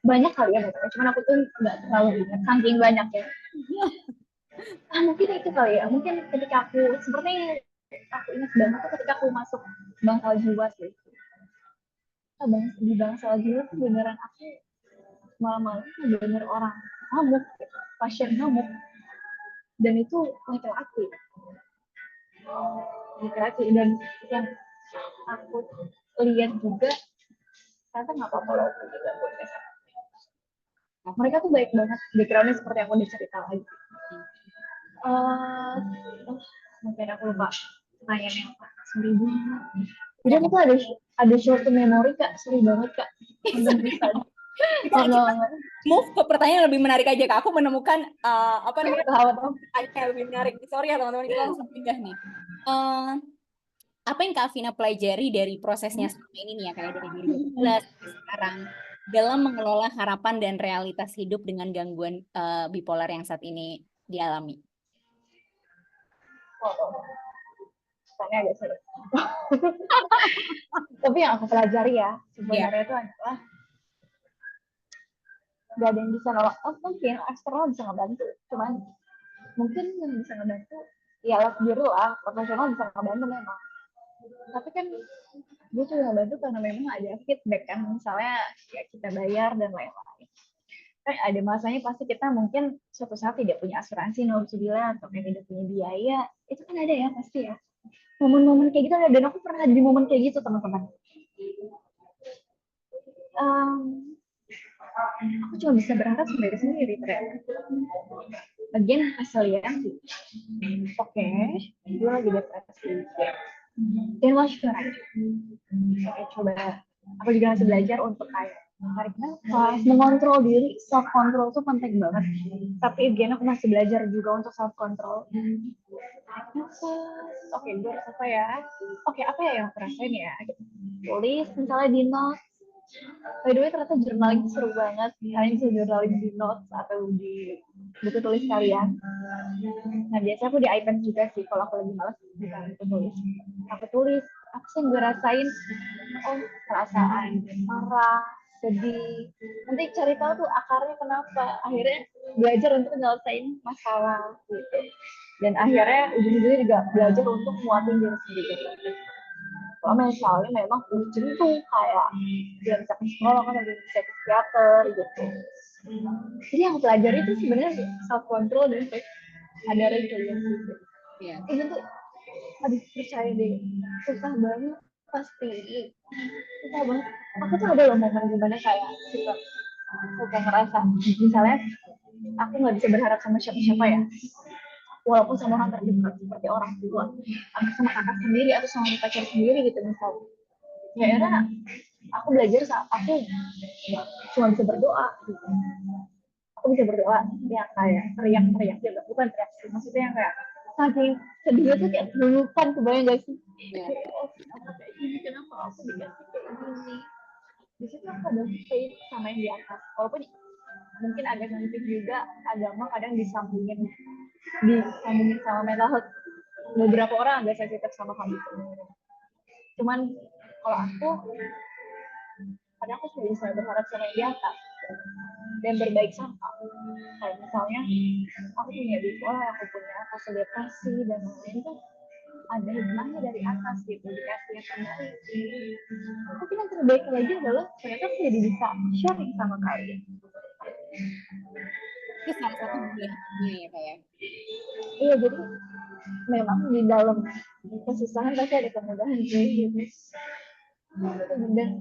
banyak kali ya, cuman aku tuh nggak terlalu ingat, saking banyak ya. Mungkin itu kali ya, mungkin ketika aku, seperti aku ingat banget tuh ketika aku masuk bangsal jiwa sih. Di bangsal jiwa tuh beneran aku malam-malam bener orang ngamuk, pasien ngamuk, dan itu laki-laki, dan yang aku lihat juga ternyata nggak apa-apa loh juga buat mereka tuh baik banget, backgroundnya seperti yang aku udah cerita lagi. Mungkin aku lupa pertanyaannya apa. Sorry banget. Jadi aku tuh ada short memory Kak, sorry banget Kak. Kita move ke pertanyaan lebih menarik aja Kak. Aku menemukan apa namanya yang lebih menarik. Sorry ya teman-teman, kita langsung pindah nih. Apa yang Kak Vina pelajari dari prosesnya selama ini nih ya, kayak dari 2017 sampai sekarang, dalam mengelola harapan dan realitas hidup dengan gangguan bipolar yang saat ini dialami? Tanya agak sulit. Tapi yang aku pelajari ya, sebenarnya itu adalah gak ada yang bisa nolak. Mungkin eksternal bisa ngebantu, cuman mungkin yang bisa ngebantu ya alat biru lah, profesional bisa ngebantu memang. Tapi kan dia juga ngebantu karena memang ada feedback kan, misalnya ya kita bayar dan lain-lain. Kan ada masanya pasti kita mungkin suatu saat tidak punya asuransi, nauzubillah, atau kayak tidak punya biaya, itu kan ada ya pasti ya. Momen-momen kayak gitu, dan aku pernah di momen kayak gitu teman-teman. Aku cuma bisa berharap sendiri ternyata. Bagian hasil ya, oke, gue lagi depresi, dan watch your right. Oke, coba aku juga masih belajar untuk kayak tarik nafas, mengontrol diri. Self control tuh penting banget, tapi again aku masih belajar juga untuk self control. Tarik nafas, oke, gue harus apa ya, oke, apa ya yang aku rasain ya, tulis misalnya di notes. By the way, ternyata journaling seru banget. Kalian bisa journaling di notes atau di buku tulis kalian. Nah, biasanya aku di iPad juga sih. Kalau aku lagi malas, bukan aku tulis. Aku tulis, apa sih yang gue rasain? Oh, perasaan marah, sedih. Nanti cari tahu tuh akarnya kenapa. Akhirnya belajar untuk nyelesain masalah gitu. Dan akhirnya ujung-ujungnya juga belajar untuk muatin diri sendiri. Kalau misalnya memang urgent tuh kayak dia bisa ke psikolog kan lebih bisa ke psikiater gitu. Jadi yang pelajari itu sebenarnya self control dan ada resiliensi. Iya. Itu tuh, aduh percaya deh, susah banget pasti. Susah banget. Aku tuh ada loh momen dimana kayak suka ngerasa misalnya aku nggak bisa berharap sama siapa-siapa ya, walaupun sama orang terdekat seperti orang tua atau sama kakak sendiri atau sama pacar sendiri gitu misalnya. Ya era aku belajar saat aku cuma bisa berdoa gitu. Aku bisa berdoa yang kayak teriak-teriak juga, bukan teriak sih, maksudnya yang kayak saking sedihnya tuh kayak terlupakan, kebayang gak sih? Iya. Oh, aku kayak gini, kenapa aku dikasih kayak gini? Di situ aku ada faith sama yang di atas, walaupun mungkin agak sensitif juga, agama kadang disambungin sama mental health. Beberapa orang agak sensitif sama hal itu. Cuman kalau aku, kadang aku sudah bisa berharap sama yang di atas dan berbaik sangka. Kayak misalnya aku punya bipolar, aku punya fase depresi dan lain-lain itu ada hikmahnya dari atas gitu, dikasih yang terbaik. Tapi yang terbaik lagi adalah ternyata aku jadi bisa sharing sama kalian. Itu salah satu buahnya ya kayak. Iya, jadi memang di dalam kesusahan pasti ada kemudahan sih gitu. Dan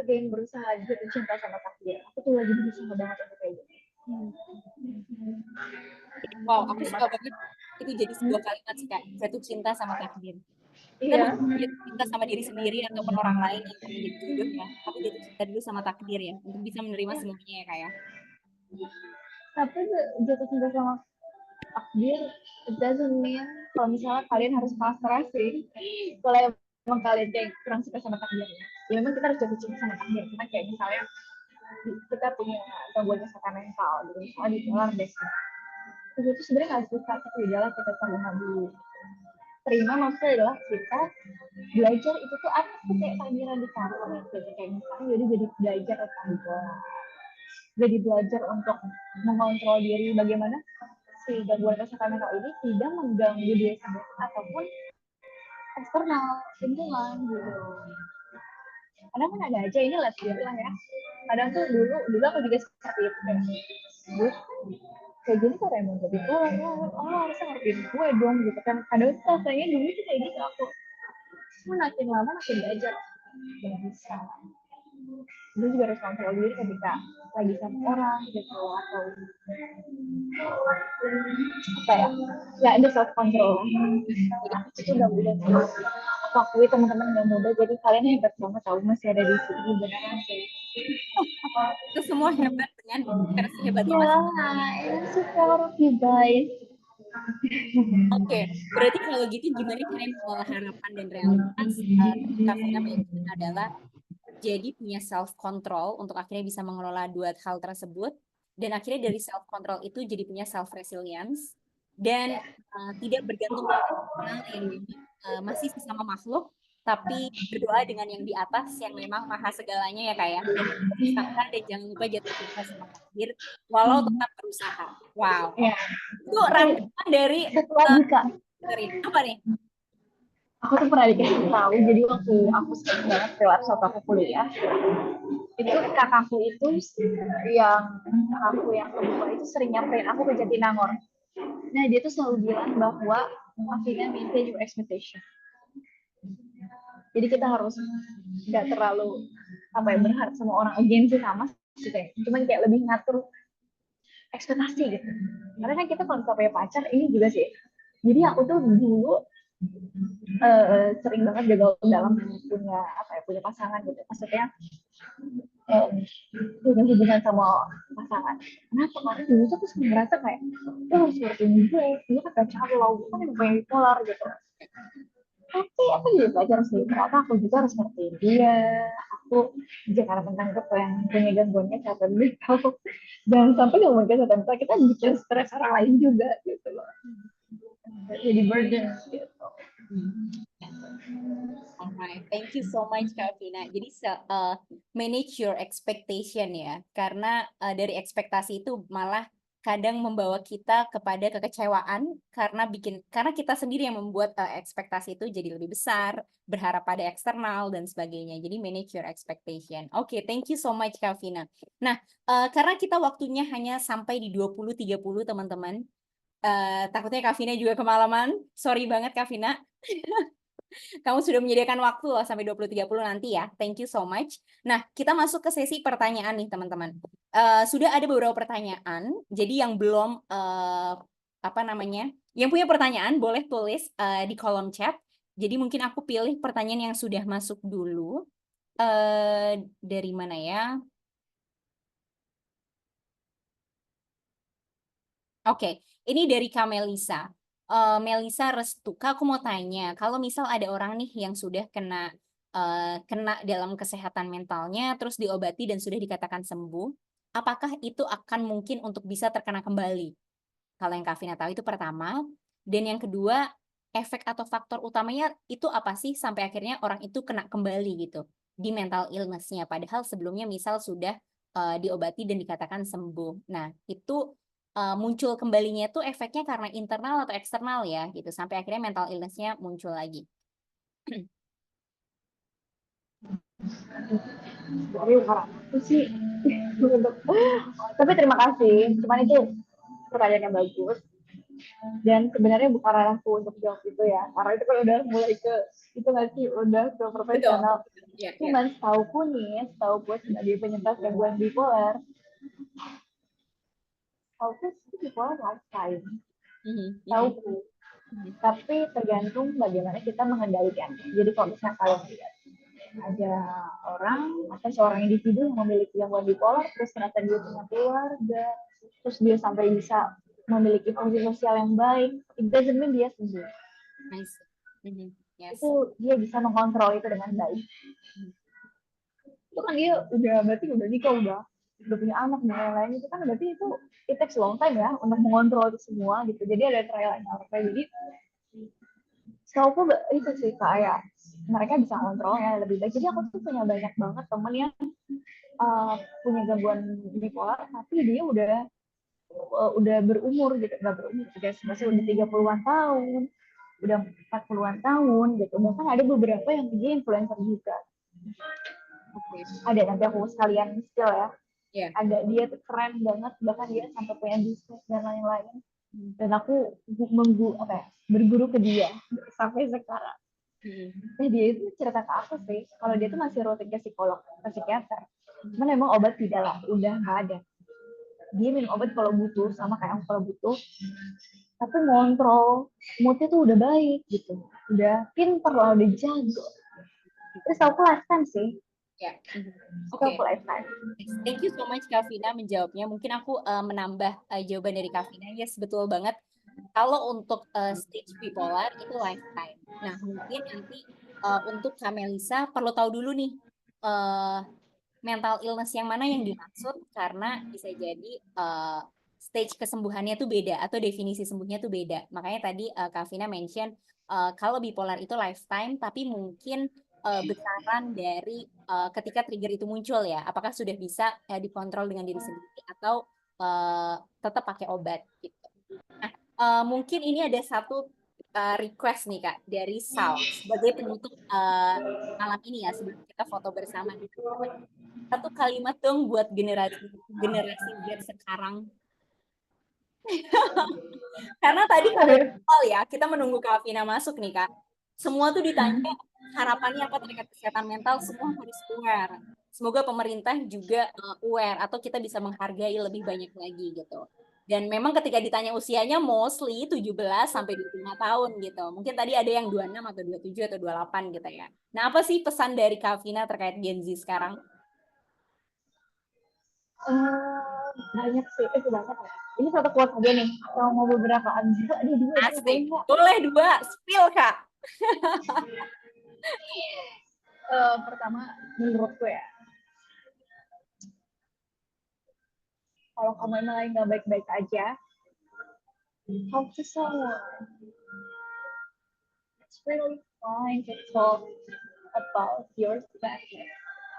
again berusaha jatuh cinta sama takdir. Aku tuh lagi berusaha banget untuk kayak gitu. Wow, aku suka banget itu jadi sebuah kalimat sih Kak, jatuh cinta sama takdir. Kita Iya, bukan jatuh cinta sama diri sendiri ataupun orang lain yang akan menjadi jodoh ya, tapi jatuh cinta dulu sama takdir ya, untuk bisa menerima semuanya ya Kak ya. tapi jatuh cinta sama takdir it doesn't mean kalau misalnya kalian harus pasrah sih. Kalau emang kalian kayak kurang suka sama takdirnya, ya memang kita harus jatuh cinta sama takdir. Karena kayak misalnya kita punya gangguan kesehatan mental gitu, misalnya bipolar depresi, itu sebenarnya nggak suka, tapi udahlah kita terima dulu. Terima maksudnya adalah kita belajar itu tuh apa sih, kayak takdiran di kantor gitu. Kayak misalnya jadi belajar tentang bola, jadi belajar untuk mengontrol diri, bagaimana si gangguan kesehatan mental ini tidak mengganggu diri sendiri ataupun eksternal lingkungan gitu. Kadang kan ada aja, ini let's be lah ya. Kadang tuh dulu aku juga seperti itu kayak gue kayak gini kok emang jadi oh harusnya ngertiin gue dong gitu kan. Kadang tuh rasanya dulu tuh kayak gitu aku. Cuma makin lama makin belajar dan bisa. Gue juga harus kontrol diri ketika lagi sama orang gitu atau apa ya, nggak ada self control. Itu nggak mudah sih, aku akui teman-teman nggak mudah, jadi kalian hebat banget tahu masih ada di sini, beneran sih. Kita semua hebat dengan versi hebatnya Ya, masing-masing. I'm so proud of you guys. Oke, berarti kalau gitu gimana kalian harapan dan realitas Kak Vina bayangkan adalah jadi punya self control untuk akhirnya bisa mengelola dua hal tersebut, dan akhirnya dari self control itu jadi punya self resilience dan tidak bergantung pada eksternal yang memang masih sesama makhluk, tapi berdoa dengan yang di atas yang memang maha segalanya ya kayak, dan bersangka dan jangan lupa jatuh cinta sama takdir walau tetap berusaha. Wow, Ya, itu rangkuman dari satu lagi kak, dari apa nih? aku tuh pernah dikasih tahu, jadi waktu aku sering banget relapse waktu aku kuliah, itu kakakku itu kakakku yang kedua itu sering nyamperin aku ke Jatinangor. Nah dia tuh selalu bilang bahwa akhirnya maintain your expectation. Jadi kita harus nggak terlalu apa ya, berharap sama orang, again sih sama gitu ya. Cuman kayak lebih ngatur ekspektasi gitu. Karena kan kita kalau punya pacar ini juga sih. Jadi aku tuh dulu sering banget gagal dalam punya apa ya, punya pasangan gitu. Maksudnya punya hubungan sama pasangan. Kenapa? Karena dulu tuh aku suka ngerasa kayak, oh seperti ini gue kan pacar lo, gue kan yang punya bipolar gitu. Tapi aku juga belajar sih, ternyata aku juga harus ngertiin dia. Aku juga karena menganggap yang punya gangguannya kesehatan mental. Jangan sampai gangguan kesehatan mental kita bikin stres orang lain juga gitu loh. Jadi burden gitu. Alright, thank you so much Kak Vina. Jadi manage your expectation ya, karena dari ekspektasi itu malah kadang membawa kita kepada kekecewaan karena kita sendiri yang membuat ekspektasi itu jadi lebih besar, berharap pada eksternal dan sebagainya. Jadi manage your expectation. Oke, thank you so much Kak Vina. Nah, karena kita waktunya hanya sampai di 20.30 teman-teman. Takutnya Kak Vina juga kemalaman. Sorry banget Kak Vina. Kamu sudah menyediakan waktu loh sampai 20.30 nanti ya. Thank you so much. Nah, kita masuk ke sesi pertanyaan nih, teman-teman. Sudah ada beberapa pertanyaan. Jadi yang belum apa namanya? Yang punya pertanyaan boleh tulis di kolom chat. Jadi mungkin aku pilih pertanyaan yang sudah masuk dulu. Dari mana ya? Oke, ini dari Kak Melisa. Melisa Restu, Kak, aku mau tanya, kalau misal ada orang nih yang sudah kena dalam kesehatan mentalnya, terus diobati dan sudah dikatakan sembuh, apakah itu akan mungkin untuk bisa terkena kembali? Kalau yang Kak Vina tahu itu pertama, dan yang kedua, efek atau faktor utamanya itu apa sih sampai akhirnya orang itu kena kembali gitu di mental illness-nya, padahal sebelumnya misal sudah diobati dan dikatakan sembuh. Nah, itu muncul kembalinya itu efeknya karena internal atau eksternal ya gitu sampai akhirnya mental illness-nya muncul lagi. Jadi orang itu sih tapi terima kasih, cuman itu pertanyaan yang bagus dan sebenarnya bukan ranahku untuk jawab itu ya, karena itu kan udah mulai ke itu nggak sih, udah ke Betul. profesional. Ya, ya. Cuman setauku sebagai penyintas gangguan bipolar, setauku itu bipolar lifetime, Mhm, mhm, setauku. mhm. Tapi tergantung bagaimana kita mengendalikan. Jadi kalau misalnya kalian lihat ada orang atau seorang individu yang memiliki gangguan bipolar, terus ternyata dia punya keluarga, terus dia sampai bisa memiliki fungsi sosial yang baik, it doesn't mean dia sembuh. I see. Mhm, Itu yes. dia bisa mengontrol itu dengan baik. Mhm, Itu kan dia udah berarti udah nikah, udah punya anak dan lain-lain, itu kan berarti itu it takes long time ya untuk mengontrol itu semua gitu. Jadi ada trial and error. Jadi setahu itu sih kayak mereka bisa ngontrolnya lebih baik. Jadi aku tuh punya banyak banget temen yang punya gangguan bipolar, tapi dia udah berumur gitu, nggak berumur, masih udah 30-an tahun, udah 40-an tahun gitu. Bahkan ada beberapa yang dia influencer juga. oke. Ada, nanti aku sekalian spill ya. Ya. Ada, dia tuh keren banget, bahkan dia sampai punya bisnis dan lain-lain. Mhm, Dan aku berguru ke dia sampai sekarang. mhm, Dia itu cerita ke aku sih, kalau dia tuh masih rutin ke psikolog, ke psikiater. Cuman emang obat tidak lah, udah nggak ada. Dia minum obat kalau butuh, sama kayak aku kalau butuh. Tapi ngontrol moodnya tuh udah baik gitu. Udah pinter lah, udah jago. Terus aku lifetime sih. ya. Mhm. Terus Oke. aku lifetime. Yes, thank you so much Kak Vina menjawabnya. Mungkin aku menambah jawaban dari Kak Vina. Yes, betul banget. Kalau untuk stage bipolar itu lifetime. Nah, mungkin nanti untuk Kak Melisa perlu tahu dulu nih eh, mental illness yang mana yang dimaksud karena bisa jadi stage kesembuhannya tuh beda atau definisi sembuhnya tuh beda. Makanya tadi Kak Vina mention kalau bipolar itu lifetime, tapi mungkin besaran dari ketika trigger itu muncul ya. Apakah sudah bisa dikontrol dengan diri sendiri atau tetap pakai obat gitu. Nah, mungkin ini ada satu request nih Kak dari Sal sebagai penutup malam ini ya sebelum kita foto bersama nih teman-teman. Satu kalimat dong buat generasi generasi Z sekarang. Karena tadi kalau di awal ya kita menunggu Kak Vina masuk nih Kak. Semua tuh ditanya harapannya apa terkait kesehatan mental, semua harus aware. Semoga pemerintah juga aware atau kita bisa menghargai lebih banyak lagi gitu. Dan memang ketika ditanya usianya mostly 17 sampai 25 tahun gitu. Mungkin tadi ada yang 26 atau 27 atau 28 gitu ya. Nah, apa sih pesan dari Kavina terkait Gen Z sekarang? Banyak sih, itu banyak ya. Ini satu quote aja nih. Kalau mau beberapa juga, ada dua boleh Asik. nggak? Boleh dua, spill Kak. Pertama, menurutku ya, kalau kamu emang lagi nggak baik-baik aja, talk to someone. It's really fine to talk about your sadness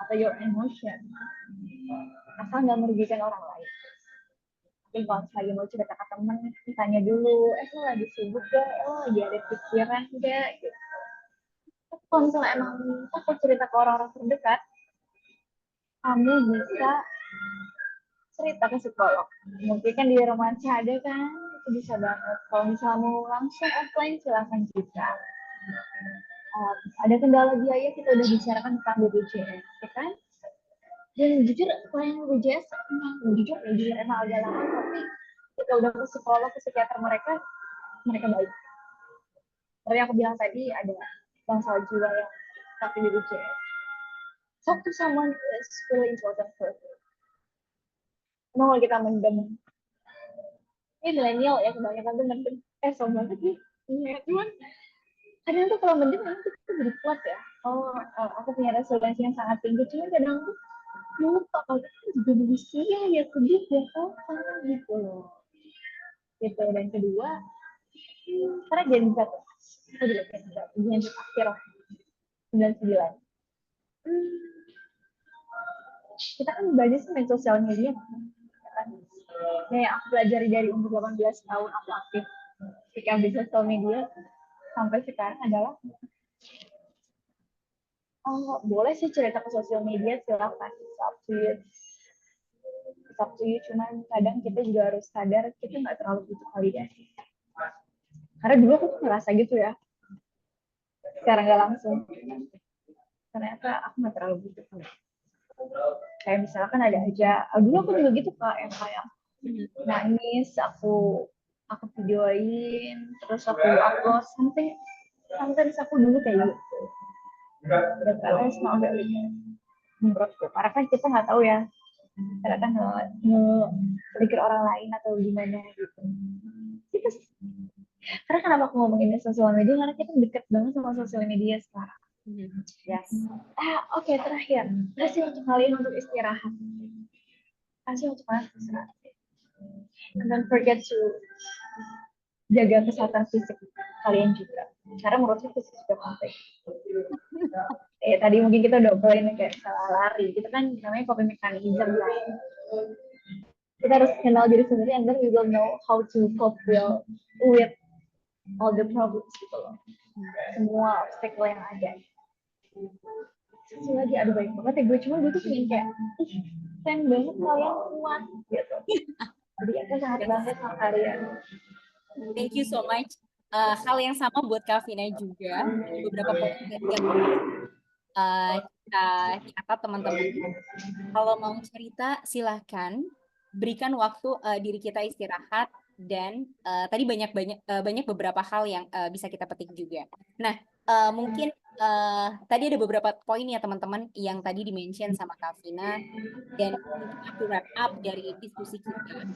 atau your emotion. Asal nggak merugikan orang lain. Tapi kalau lagi mau cerita ke temen, tanya dulu, lo lagi sibuk gak? Lo lagi ada pikiran gak? Gitu. Kalau misalnya emang takut cerita ke orang-orang terdekat, kamu bisa cerita ke psikolog. Mungkin kan di romansa ada kan, itu bisa banget. Kalau misalnya mau langsung offline, silahkan juga. Ada kendala biaya, kita udah bicarakan tentang BPJS, ya kan? Dan jujur, klien BPJS, jujur emang agak lama, tapi kita udah ke psikolog, ke psikiater mereka baik. Tapi aku bilang tadi ada masalah jiwa yang pakai BPJS. Talk to someone is really important for you. Emang kalau kita mendem, ini milenial ya kebanyakan tuh mendem. So banget nih. Ya, cuman kadang tuh kalau mendem memang kita jadi kuat ya. Oh, aku punya resiliensi yang sangat tinggi. Cuma kadang tuh lupa kalau kita juga manusia ya sedih ya apa gitu loh. Gitu. Dan kedua, karena Gen Z, aku juga Gen Z akhir 99. Kita kan banyak sih main sosial media kan. Yang aku pelajari dari umur 18 tahun aku aktif ketika di sosial media sampai sekarang adalah boleh sih cerita ke sosial media, silakan, it's up to you, cuman kadang kita juga harus sadar kita nggak terlalu butuh validasi. Karena dulu aku tuh ngerasa gitu ya, sekarang nggak langsung, ternyata aku nggak terlalu butuh validasi. Kayak misalkan ada aja, dulu aku juga gitu Kak, yang kayak nangis, aku videoin, terus aku upload something aku dulu kayak gitu. Dan karena semua udah menurutku, karena kan kita nggak tahu ya, karena kan nge-pikir orang lain atau gimana gitu. Kita, karena kenapa aku ngomongin sosial media, karena kita deket banget sama sosial media sekarang. Yes. Oke, terakhir, kasih untuk kalian untuk istirahat. Kasih untuk kalian istirahat. And don't forget to jaga kesehatan fisik kalian juga. Karena menurutku fisik juga penting. Tadi mungkin kita udah obrolin kayak salah lari. Kita kan namanya coping mechanism lain. Kita harus kenal diri sendiri and then we will know how to cope with all the problems gitu loh. Semua obstacle yang ada. Satu lagi, aduh baik banget ya gue. Cuma gue tuh pengen kayak, keren banget kalian kuat gitu. Jadi aku sangat bangga sama kalian. Thank you so much. Hal yang sama buat Kavina juga. Ada beberapa poin tadi yang kita catat teman-teman. Kalau mau cerita, silahkan berikan waktu diri kita istirahat dan tadi banyak beberapa hal yang bisa kita petik juga. Nah, mungkin tadi ada beberapa poin ya teman-teman yang tadi dimention sama Kavina dan mungkin aku wrap up dari diskusi kita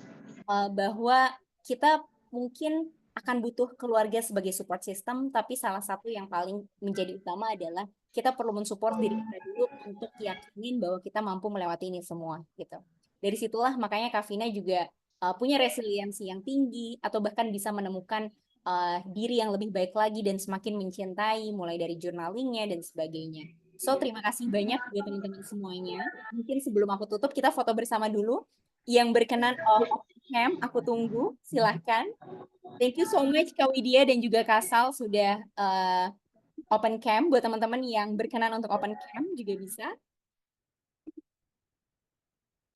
bahwa kita mungkin akan butuh keluarga sebagai support system, tapi salah satu yang paling menjadi utama adalah kita perlu mensupport diri kita dulu untuk yakinin bahwa kita mampu melewati ini semua gitu. Dari situlah makanya Kavina juga punya resiliensi yang tinggi atau bahkan bisa menemukan diri yang lebih baik lagi dan semakin mencintai mulai dari journalingnya dan sebagainya. So, terima kasih banyak buat teman-teman semuanya. Mungkin sebelum aku tutup, kita foto bersama dulu. Yang berkenan open cam, aku tunggu. Silahkan. Thank you so much Kak Widya dan juga Kasal sudah open cam. Buat teman-teman yang berkenan untuk open cam juga bisa.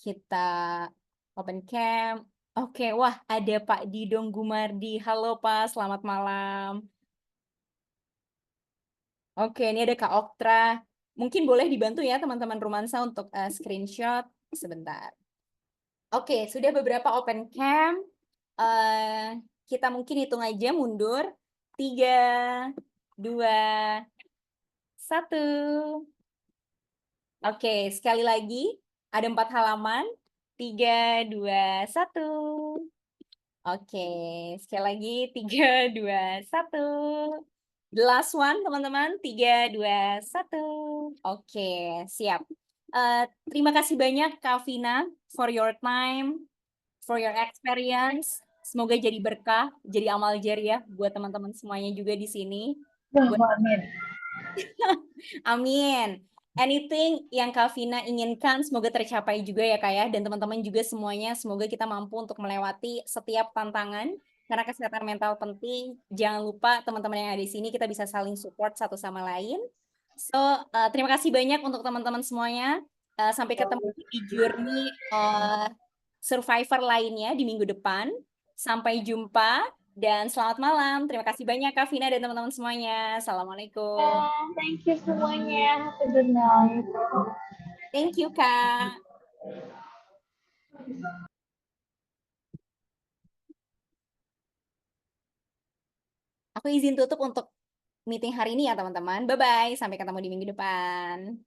Kita open cam. Oke, wah ada Pak Didong Gumardi. Halo Pak, selamat malam. Oke, ini ada Kak Oktra. Mungkin boleh dibantu ya teman-teman Romansa untuk screenshot sebentar. Oke, sudah beberapa open cam. Kita mungkin hitung aja mundur. 3, 2, 1. Oke, sekali lagi. Ada 4 halaman. 3, 2, 1. Oke, sekali lagi. 3, 2, 1. The last one, teman-teman. 3, 2, 1. Oke, siap. Terima kasih banyak, Kak Vina, for your time, for your experience. Semoga jadi berkah, jadi amal jariah buat teman-teman semuanya juga di sini. Wah, Buat amin. Amin. Anything yang Kak Vina inginkan semoga tercapai juga ya Kak ya. Dan teman-teman juga semuanya semoga kita mampu untuk melewati setiap tantangan. Karena kesehatan mental penting. Jangan lupa teman-teman yang ada di sini kita bisa saling support satu sama lain. So, terima kasih banyak untuk teman-teman semuanya. Sampai ketemu di journey survivor lainnya di minggu depan. Sampai jumpa dan selamat malam. Terima kasih banyak Kak Vina dan teman-teman semuanya. Assalamualaikum. Thank you semuanya. Have a good night. Thank you, Kak. Aku izin tutup untuk meeting hari ini ya, teman-teman. Bye-bye. Sampai ketemu di minggu depan.